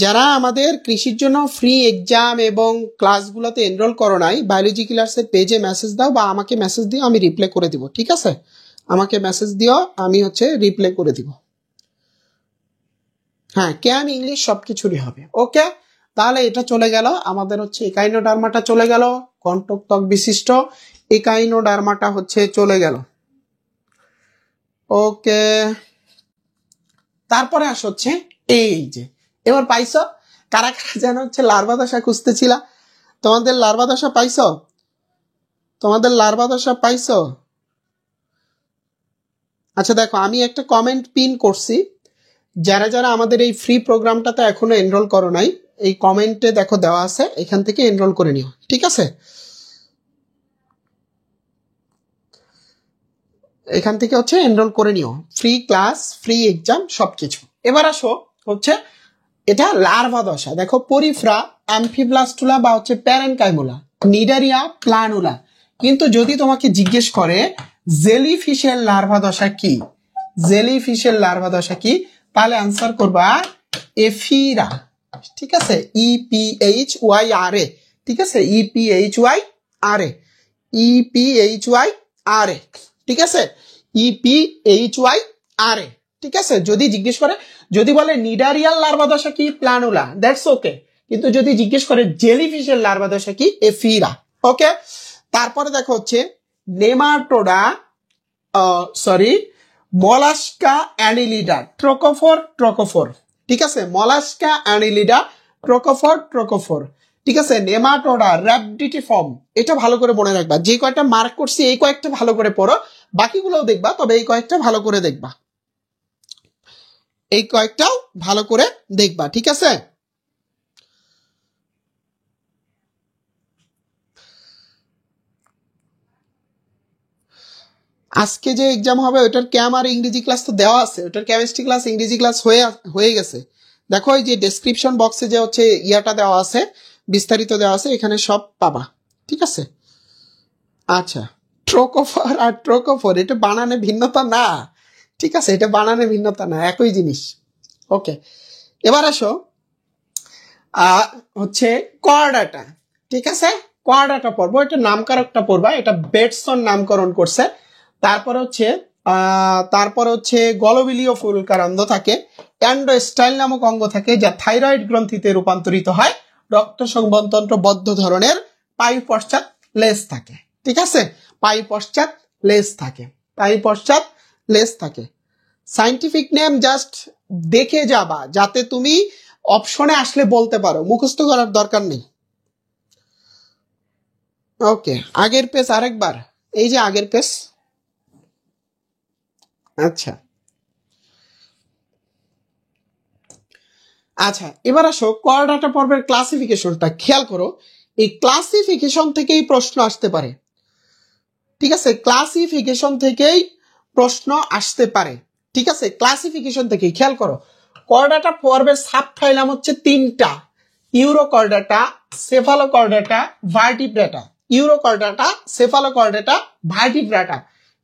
যারা আমাদের কৃষির জন্য ফ্রি এক্সাম এবং ক্লাসগুলোতে এনরোল করো নাই, বায়োলজি ক্লাসের পেজে মেসেজ দাও বা আমাকে মেসেজ দিও, আমি রিপ্লাই করে দিব, ঠিক আছে? আমাকে মেসেজ দিও, আমি হচ্ছে রিপ্লাই করে দিব। হ্যাঁ, ক্যাম ইংলিশ সবকিছুরই হবে। ওকে, তাহলে এটা চলে গেল আমাদের হচ্ছে একাইনোডার্মাটা চলে গেল, কন্টক বিশিষ্ট একাইনোডার্মাটা হচ্ছে চলে গেল। ওকে, তারপরে হচ্ছে এই যে, এবার পাইছো কারা কারা যেন হচ্ছে লার্ভা দশা খুঁজতেছিল? তোমাদের লার্ভা দশা পাইছো? আচ্ছা দেখো, আমি একটা কমেন্ট পিন করছি, যারা যারা আমাদের এই ফ্রি প্রোগ্রামটাতে এখনো এনরোল করো নাই, এই কমেন্টে দেখো দেওয়া আছে, এখান থেকে এনরোল করে নিও, ঠিক আছে? এখান থেকে হচ্ছে এনরোল করে নিও, ফ্রি ক্লাস, ফ্রি এক্সাম সবকিছু। এবার আসো হচ্ছে এটা লার্ভা দশা। দেখো পরিফ্রা, অ্যাম্ফিব্লাস্টুলা বা হচ্ছে প্যারেনকাইমুলা, নিডারিয়া, প্লানুলা। কিন্তু যদি তোমাকে জিজ্ঞেস করে জেলিফিশের লার্ভা দশা কি, তাহলে আনসার করবা এফিরা, ঠিক আছে? EPHYRA, ঠিক আছে? EPHYRA, ঠিক আছে? EPHYRA, ঠিক আছে? যদি জিজ্ঞেস করে, যদি বলে নিডারিয়াল লার্ভা দশা কি, প্লানুলা, দ্যাটস ওকে। কিন্তু যদি জিজ্ঞেস করে জেলিফিশের লার্ভা দশা কি, এফিরা। ওকে, তারপরে দেখো হচ্ছে নেমাটোডা, মলাস্কা অ্যানিলিডা, ট্রোকোফোর ট্রোকোফোর, ঠিক আছে, মলাস্কা অ্যানিলিডা, ট্রোকোফোর ট্রোকোফোর, ঠিক আছে, নেমাটোডা, র‍্যাবডিটিফর্ম, এটা ভালো করে মনে রাখবা। যে কয়েকটা মার্ক করছি এই কয়েকটা ভালো করে পড়ো, বাকিগুলোও দেখবা, তবে এই কয়েকটা ভালো করে দেখবা, এই কয়েকটাও ভালো করে দেখবা, ঠিক আছে। আজকে যে এক্সাম হবে ওটার ক্যাম আর ইংরেজি ক্লাস তো দেওয়া আছে, ওটার কেমিস্ট্রি ক্লাস ইংরেজি ক্লাস হয়ে গেছে। দেখো এই যে ডেসক্রিপশন বক্সে যে হচ্ছে ইয়াটা দেওয়া আছে, বিস্তারিত দেওয়া আছে, এখানে সব পাবা, ঠিক আছে। আচ্ছা, ট্রোকোফার আর ট্রোকোফোর এটা বানানে ভিন্নতা না, ঠিক আছে, এটা বানানে ভিন্নতা না, একই জিনিস। ওকে, এবার আসো হচ্ছে কর্ডাটা, ঠিক আছে, কর্ডাটা পড়বো, এটা নামকরণটা পড়বা, এটা বেটসন নামকরণ করছে। তারপর হচ্ছে গলবিলীয় ফুলকারন্ধ থাকে, অ্যান্ডোস্টাইল নামক অঙ্গ থাকে যা থাইরয়েড গ্রন্থিতে রূপান্তরিত হয়, রক্ত সংবহনতন্ত্র বদ্ধ ধরনের, পায়ু পশ্চাৎ লেজ থাকে, ঠিক আছে, পায়ু পশ্চাৎ লেজ থাকে, পায়ু পশ্চাৎ লেজ থাকে। সাইন্টিফিক নেম জাস্ট দেখে যাবা, যাতে তুমি অপশনে আসলে বলতে পারো, মুখস্থ করার দরকার নেই। ওকে, আগের পেজ আরেকবার, এই যে আগের পেজ। আচ্ছা আচ্ছা, এবার আসো কর্ডাটা পর্বের ক্লাসিফিকেশনটা খেয়াল করো, এই ক্লাসিফিকেশন থেকেই প্রশ্ন আসতে পারে, ঠিক আছে, ক্লাসিফিকেশন থেকেই প্রশ্ন আসতে পারে, ঠিক আছে, ক্লাসিফিকেশন থেকেই খেয়াল করো। কর্ডাটা পর্বের সাবফাইলাম হচ্ছে তিনটা, ইউরোকর্ডাটা, সেফালোকর্ডাটা, ভার্টিব্রেটা, ইউরোকর্ডাটা, সেফালোকর্ডাটা, ভার্টিব্রেটা,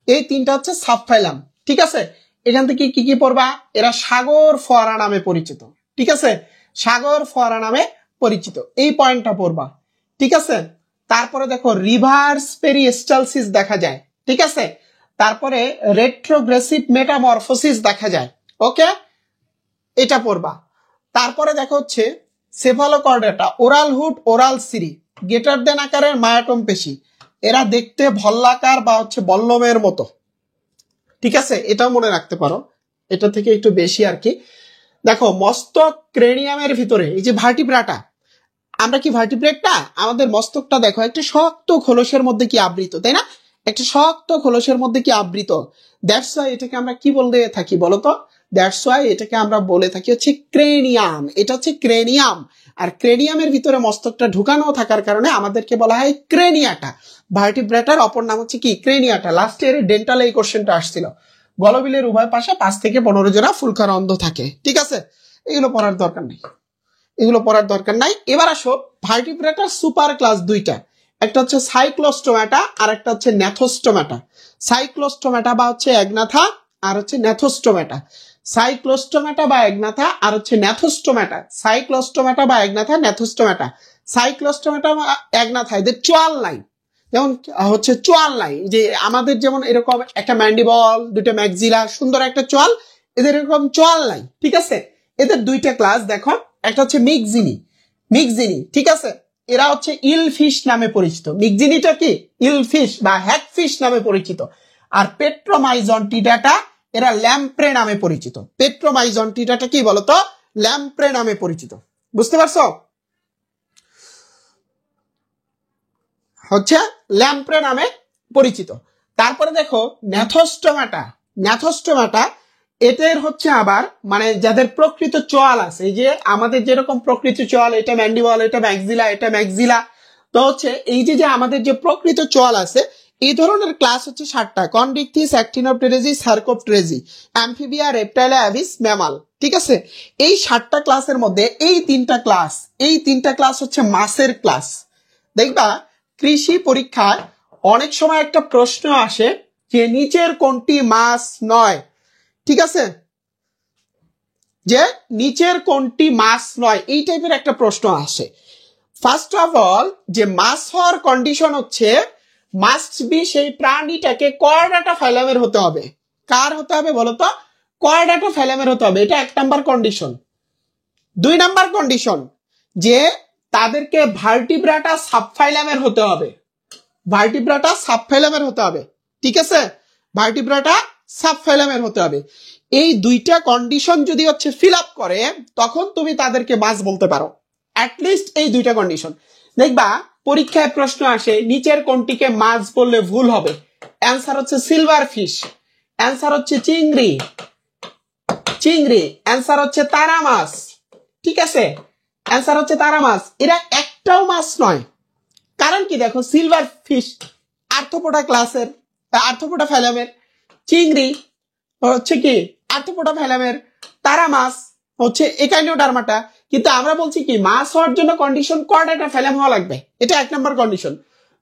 এই তিনটা হচ্ছে সাবফাইলাম, ঠিক আছে। এখান থেকে কি কি পড়বা, এরা সাগর ফোয়ারা নামে পরিচিত, ঠিক আছে, সাগর ফোয়ারা নামে পরিচিত, এই পয়েন্টটা পড়বা, ঠিক আছে। তারপরে দেখো রিভার্স পেরিস্টালসিস দেখা যায়, ঠিক আছে, তারপরে রেট্রোগ্রেসিভ মেটামরফোসিস দেখা যায়, ওকে, এটা পড়বা। তারপরে দেখো হচ্ছে সেফালোকর্ডাটা, ওরাল হুড, ওরাল সিরি, গেটার দেন আকারের মায়াটম পেশি, এরা দেখতে ভল্লাকার বা হচ্ছে বল্লমের মতো, ঠিক আছে, এটাও মনে রাখতে পারো, এটা থেকে একটু বেশি আর কি। দেখো মস্তক ক্রেনিয়ামের ভিতরে এই যে ভার্টিব্রাটা, আমরা কি ভার্টিব্রেট না, আমাদের মস্তকটা দেখো একটা শক্ত খোলসের মধ্যে কি আবৃত, তাই না, একটা শক্ত খোলসের মধ্যে কি আবৃত, দ্যাটস ওয়াই এটাকে আমরা কি বলতে থাকি বলতো, দ্যাটস ওয়াই এটাকে আমরা বলে থাকি হচ্ছে ক্রেনিয়াম, এটা হচ্ছে ক্রেনিয়াম, আর ক্রেনিয়ামের ভিতরে মস্তকটা ঢুকানো থাকার কারণে আমাদেরকে বলা হয় ক্রেনিয়াটা। ভার্টিব্রেটার অপর নাম হচ্ছে কি ক্রেনিয়াটা। লাস্ট ইয়ারে ডেন্টালে এই কোশ্চেনটা আসছিল, গলবিলের উভয় পাশে 5 থেকে 15 জোড়া ফুলকারন্ধ থাকে, ঠিক আছে, এগুলো পড়ার দরকার নেই, এগুলো পড়ার দরকার নাই। এবার আসো ভার্টিব্রেটার সুপার ক্লাস দুইটা, একটা হচ্ছে সাইক্লোস্টোমাটা আর একটা হচ্ছে ন্যাথোস্টোমাটা। সাইক্লোস্টোমাটা বা হচ্ছে একনাথা আর হচ্ছে ন্যাথোস্টোমাটা, সাইক্লোস্টোমাটা বা একনাথা আর হচ্ছে ন্যাথোস্টোমাটা, সাইক্লোস্টোমাটা বা একনাথা, ন্যাথোস্টোমাটা। সাইক্লোস্টোমাটা বা একনাথা এদের চোয়াল নাই, যেমন হচ্ছে চোয়াল নাই, যে আমাদের যেমন এরকম একটা ম্যান্ডিবল, দুটো ম্যাক্সিলা, সুন্দর একটা চোয়াল, এদের এরকম চোয়াল নাই, ঠিক আছে। এদের দুইটা ক্লাস দেখো, একটা হচ্ছে মিক্সিনি, মিক্সিনি, ঠিক আছে, এরা হচ্ছে ইলফিশ নামে পরিচিত, মিক্সিনিটা কি ইলফিশ বা হ্যাকফিশ নামে পরিচিত। আর পেট্রোমাইজন্টিডাটা এরা ল্যাম্প্রে নামে পরিচিত, পেট্রোমাইজন্টিডাটা কি বলতো, ল্যাম্প্রে নামে পরিচিত, বুঝতে পারছো, হচ্ছে ল্যাম্প্রে নামে পরিচিত। তারপরে দেখো ন্যাথোস্টোমাটা, ন্যাথোস্টোমাটা এদের হচ্ছে আবার মানে যাদের প্রকৃত চোয়াল আছে, এই যে আমাদের যেরকম প্রকৃত চোয়াল, এটা ম্যান্ডিবল, এটা ম্যাক্সিলা, এটা ম্যাক্সিলা, তো হচ্ছে এই যে আমাদের যে প্রকৃত চোয়াল আছে, এই ধরনের ক্লাস হচ্ছে 7টা, Chondrichthyes, অ্যাক্টিনোপটেরেজি, সার্কোপটেরেজি, Amphibia, reptile, Abyss, mammal, ঠিক আছে। এই 7টা ক্লাসের মধ্যে এই তিনটা ক্লাস হচ্ছে মাসের ক্লাস। দেখবা কৃষি পরীক্ষায় অনেক সময় একটা প্রশ্ন আসে যে নিচের কোনটি মাছ নয়, ঠিক আছে, যে নিচের কোনটি মাছ নয়, এই টাইপের একটা প্রশ্ন আসে। ফার্স্ট অফ অল যে মাছ হওয়ার কন্ডিশন হচ্ছে মাস্ট বি সেই প্রাণীটাকে কর্ডাটা ফাইলামের হতে হবে। কার হতে হবে বলতো, কর্ডাটা ফাইলামের হতে হবে, এটা 1 নাম্বার কন্ডিশন। 2 নাম্বার কন্ডিশন যে তাদেরকে ভার্টিব্রাটা সাবফাইলামের হতে হবে, ভার্টিব্রাটা সাবফাইলামের হতে হবে, ঠিক আছে, ভার্টিব্রাটা সাবফাইলামের হতে হবে। এই দুইটা কন্ডিশন যদি হচ্ছে ফিল আপ করে তখন তুমি তাদেরকে মাছ বলতে পারো। অ্যাটলিস্ট এই দুইটা কন্ডিশন। দেখবা পরীক্ষায় প্রশ্ন আসে নিচের কোনটিকে মাছ বললে ভুল হবে। অ্যান্সার হচ্ছে সিলভার ফিশ, অ্যান্সার হচ্ছে চিংড়ি, চিংড়ি, অ্যান্সার হচ্ছে তারা মাছ। ঠিক আছে, অ্যান্সার হচ্ছে তারা মাছ। এরা একটাও মাছ নয়। কারণ কি দেখো, সিলভার ফিশ আর্থ্রোপোডা ক্লাসের, আর্থ্রোপোডা ফ্যালামের, চিংড়ি হচ্ছে কি আর্থ্রোপোডা ফ্যালামের, তারা মাছ হচ্ছে একাইনোডার্মাটা। কিন্তু আমরা বলছি কি মাছ হওয়ার জন্য কন্ডিশন কর্ডাটা ফ্যালাম হওয়া লাগবে, এটা 1 নম্বর কন্ডিশন।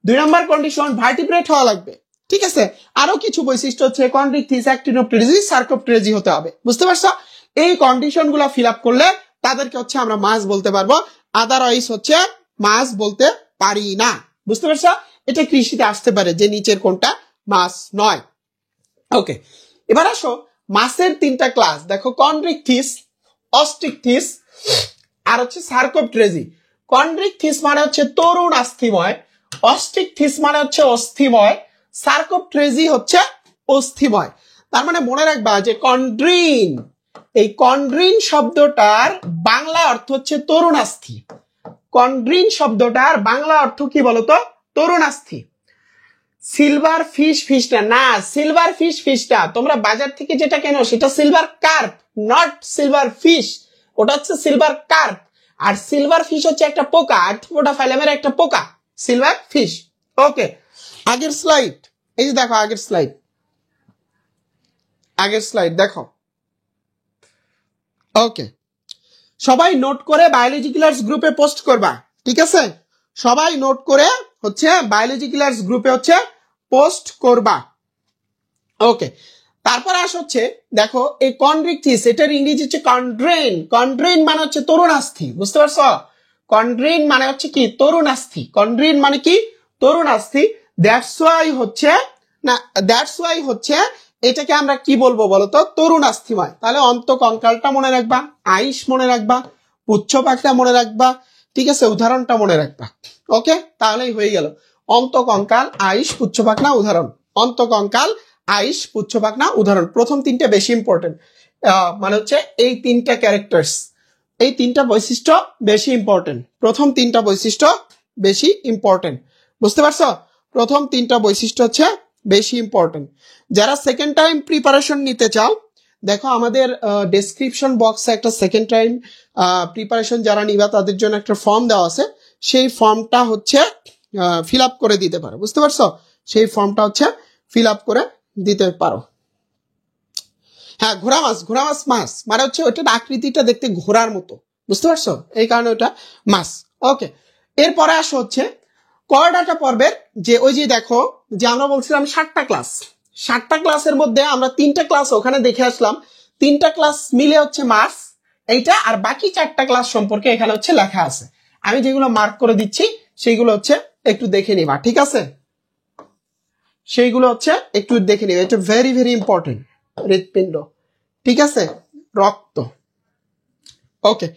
2 নম্বর কন্ডিশন ভার্টিব্রেট হওয়া লাগবে। ঠিক আছে, আরো কিছু বৈশিষ্ট্য হচ্ছে কন্ড্রিকথিস, অ্যাক্টিনোপটেরিজি, সার্কোপটেরিজি হতে হবে। বুঝতে পারছো? এই কন্ডিশন গুলো ফিল আপ করলে তাদেরকে হচ্ছে আমরা মাছ বলতে পারবো, আদারওয়াইজ হচ্ছে মাছ বলতে পারি না। বুঝতে পারছো? এটা কৃষিতে আসতে পারে যে নিচের কোনটা মাছ নয়। ওকে, এবার আসো মাছের 3টা ক্লাস দেখো, কন্ড্রিকথিস, অস্টিকথিস আর হচ্ছে সার্কোপটেরিজি। কন্ড্রিকথিস মানে হচ্ছে তরুণ আস্থিময়, অস্টিকথিস মানে হচ্ছে অস্থিময়, সার্কোপটেরিজি হচ্ছে অস্থিময়। তার মানে মনে রাখবা যে কন্ড্রিন, এই কন্ড্রিন শব্দটার বাংলা অর্থ হচ্ছে তরুণাস্থি। কন্ড্রিন শব্দটার বাংলা অর্থ কি বলতো? তরুণাস্থি। সিলভার ফিশ ফিশটা না, সিলভার ফিশ ফিশটা তোমরা বাজার থেকে যেটা কেনো সেটা silver carp, not silver fish, ওটা হচ্ছে সিলভার কার্প। আর সিলভার ফিশ হচ্ছে একটা পোকা, আর্থ্রোপোডা ফাইলামের একটা পোকা, সিলভার ফিশ। ওকে, আগের স্লাইড, এই যে দেখো আগের স্লাইড, আগের স্লাইড দেখো। ওকে, সবাই নোট করে বায়োলজি ক্লাস গ্রুপে পোস্ট করবা। ঠিক আছে, সবাই নোট করে হচ্ছে বায়োলজি ক্লাস গ্রুপে হচ্ছে পোস্ট করবা। ওকে, তারপরে আস হচ্ছে দেখো এই কন্ড্রিকথিস, এটার ইংরেজি হচ্ছে কন্ড্রেন। কন্ড্রেন মানে হচ্ছে তরুণাস্থি। বুঝতে পারছো? কন্ড্রেন মানে হচ্ছে কি তরুণাস্থি, কন্ড্রেন মানে কি তরুণাস্থি। দ্যাটস ওয়াই হচ্ছে না, দ্যাটস ওয়াই হচ্ছে এটাকে আমরা কি বলবো বলতো? তরুণাস্থিময়। তাহলে অন্তকঙ্কালটা মনে রাখবা, আইস মনে রাখবা, পুচ্ছ পাখটা মনে রাখবা। ঠিক আছে, উদাহরণটা মনে রাখবা। ওকে, তাহলেই হয়ে গেল। অন্তকঙ্কাল, আইস, পুচ্ছ পাখনা, উদাহরণ। অন্তকঙ্কাল, আইস, পুচ্ছ পাখনা, উদাহরণ। প্রথম 3টে বেশি ইম্পর্টেন্ট, মানে হচ্ছে এই 3টা ক্যারেক্টার্স, এই 3টা বৈশিষ্ট্য বেশি ইম্পর্টেন্ট। প্রথম 3টা বৈশিষ্ট্য বেশি ইম্পর্টেন্ট। বুঝতে পারছো? প্রথম 3টা বৈশিষ্ট্য হচ্ছে বেশি ইম্পর্টেন্ট। যারা সেকেন্ড টাইম প্রিপারেশন নিতে চাও, দেখো আমাদের ডেসক্রিপশন বক্সে একটা সেকেন্ড টাইম প্রিপারেশন যারা নিবা তাদের জন্য একটা ফর্ম দেওয়া আছে, সেই ফর্মটা হচ্ছে ফিল আপ করে দিতে পারো। বুঝতে পারছো? সেই ফর্মটা হচ্ছে ফিল আপ করে দিতে পারো। হ্যাঁ, ঘোড়া মাছ, ঘোড়া মাছ মাছ মানে হচ্ছে ওইটার আকৃতিটা দেখতে ঘোড়ার মতো। বুঝতে পারছো? এই কারণে ওটা মাছ। ওকে, এরপরে আসো হচ্ছে করডাটা পর্বের যে ওই যে দেখো যে আমরা বলছিলাম 7টা ক্লাস, 7টা ক্লাসের মধ্যে আমরা 3টা ক্লাস ওখানে দেখে আসলাম। 3টা ক্লাস মিলে হচ্ছে মাছ এইটা, আর বাকি 4টা ক্লাস সম্পর্কে এখানে হচ্ছে লেখা আছে। আমি যেগুলো মার্ক করে দিচ্ছি সেইগুলো হচ্ছে একটু দেখে নিবা। ঠিক আছে, সেইগুলো হচ্ছে একটু দেখে নিবা, এটা ভেরি ভেরি ইম্পর্টেন্ট। হৃৎপিণ্ড, ঠিক আছে, রক্ত। ওকে,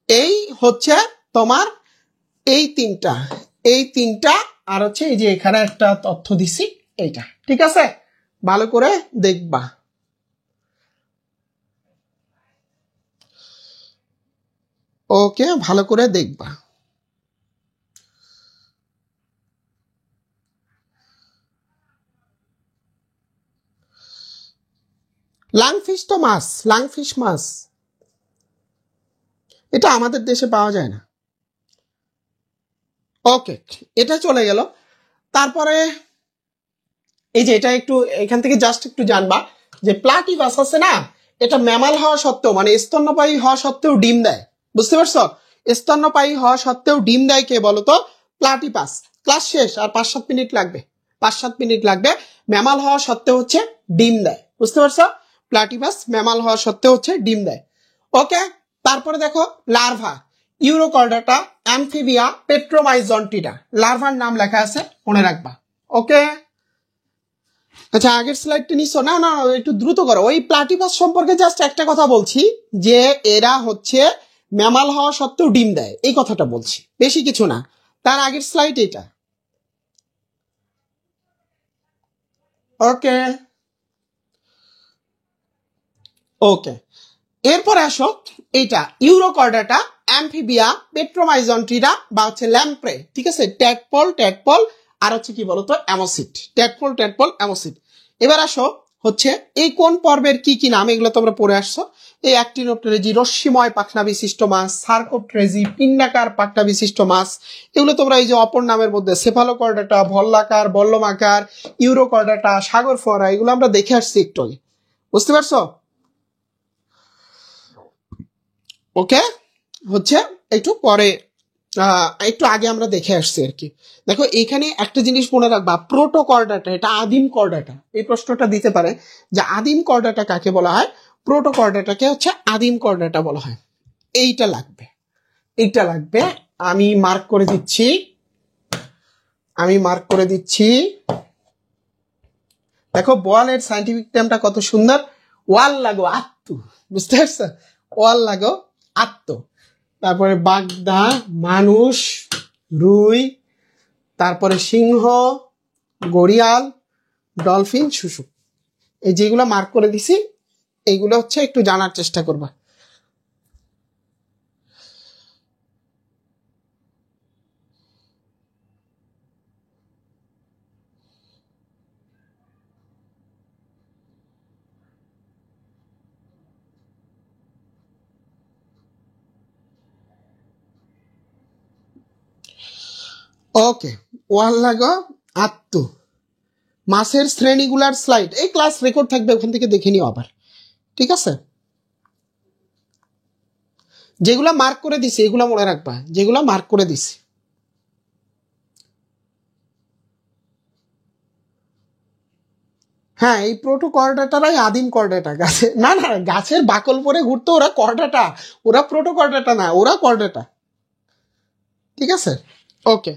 এই হচ্ছে তোমার এই 3টা, এই 3টা আর হচ্ছে এই যে এখানে একটা তথ্য দিছি এইটা। ঠিক আছে, ভালো করে দেখবা। ওকে, ভালো করে দেখবা। লাংফিশ তো মাছ, লাংফিশ মাছ, এটা আমাদের দেশে পাওয়া যায় না। ওকে, এটা চলে গেল। তারপরে এই যে এটা একটু এখান থেকে জাস্ট একটু জানবা যে প্লাটিপাস আছে না, এটা ম্যামাল হওয়া সত্ত্বেও মানে স্তন্যপায়ী হওয়া সত্ত্বেও ডিম দেয়। বুঝতে পারছো? স্তন্যপায়ী হওয়া সত্ত্বেও ডিম দেয় কে বলতো? প্লাটিপাস। ক্লাস শেষ, আর 5-7 মিনিট লাগবে, 5-7 মিনিট লাগবে। ম্যামাল হওয়া সত্ত্বেও হচ্ছে ডিম দেয়। বুঝতে পারছো? প্লাটিপাস ম্যামাল হওয়া সত্ত্বেও হচ্ছে ডিম দেয়। ওকে, তারপরে দেখো লার্ভা, ইউরোকর্ডাটা, অ্যামফিবিয়া, পেট্রোমাইজন্টিটা, লার্ভার নাম লেখা আছে, মনে রাখবা। ওকে, আচ্ছা আগের স্লাইডটা নিছো? না না, একটু দ্রুত করো। ওই প্লাটিপাস সম্পর্কে জাস্ট একটা কথা বলছি যে এরা হচ্ছে ম্যামাল হওয়া সত্ত্বেও ডিম দেয়, এই কথাটা বলছি, বেশি কিছু না। তার আগের স্লাইড এটা। ওকে, ওকে, এরপরে আসো এইটা ইউরোকর্ডাটা, অ্যাম্ফিবিয়া, পেট্রোমাইজন্ট্রিরা বা হচ্ছে ল্যাম্প্রে, ঠিক আছে, ট্যাডপল আর হচ্ছে কি বলতো অ্যামোসিড, ট্যাডপল অ্যামোসিড। এবার আসো হচ্ছে এই কোন পর্বের কি কি নাম, এগুলো তোমরা পড়ে আসছো। এই অ্যাক্টিনোপটেরেজি, রশ্মিময় পাখনা বিশিষ্ট মাছ, সার্কোপটেরেজি, পিণ্ডাকার পাখনা বিশিষ্ট মাছ, এগুলো তোমরা এই যে অপর নামের মধ্যে সেফালোকর্ডাটা, ভল্লাকার, বল্লমাকার, ইউরোকর্ডাটা, সাগর ফোয়ারা, এগুলো আমরা দেখে আসছি একটু আগে, বুঝতে পারছো? ওকে, হচ্ছে একটু পরে একটু আগে আমরা দেখে আসছি আর কি। দেখো এইখানে একটা জিনিস মনে রাখবা, প্রোটোকর্ডাটা এটা আদিম কর্ডাটা, এই প্রশ্নটা দিতে পারে যে আদিম কর্ডাটা কাকে বলা হয়, প্রোটোকর্ডাটাকে হচ্ছে আদিম কর্ডাটা বলা হয়। এইটা লাগবে, এইটা লাগবে, আমি মার্ক করে দিচ্ছি। দেখো বলের সাইন্টিফিক টার্মটা কত সুন্দর, ওয়াল লাগো আত্মু, বুঝতে পারছো, ওয়াল লাগো আত্মু। তারপরে বাগদা, মানুষ, রুই, তারপরে সিংহ, গড়িয়াল, ডলফিন, শুশুক, এই যেগুলো মার্ক করে দিছি এইগুলো হচ্ছে একটু জানার চেষ্টা করবা। ওকে, ওয়াল লাগো আত্মু, মাছের শ্রেণীগুলার স্লাইড, এই ক্লাস রেকর্ড থাকবে, ওখান থেকে দেখে নিও আবার, ঠিক আছে। যেগুলা মার্ক করে দিছি এগুলা মনে রাখবা, যেগুলা মার্ক করে দিছি। হ্যাঁ, এই প্রোটোকর্ডাটারাই আদিম কর্ডাটা, গাছে না না গাছের বাকল পরে ঘুরতো ওরা কর্ডাটা, ওরা প্রোটোকর্ডাটা না, ওরা কর্ডাটা, ঠিক আছে। ওকে।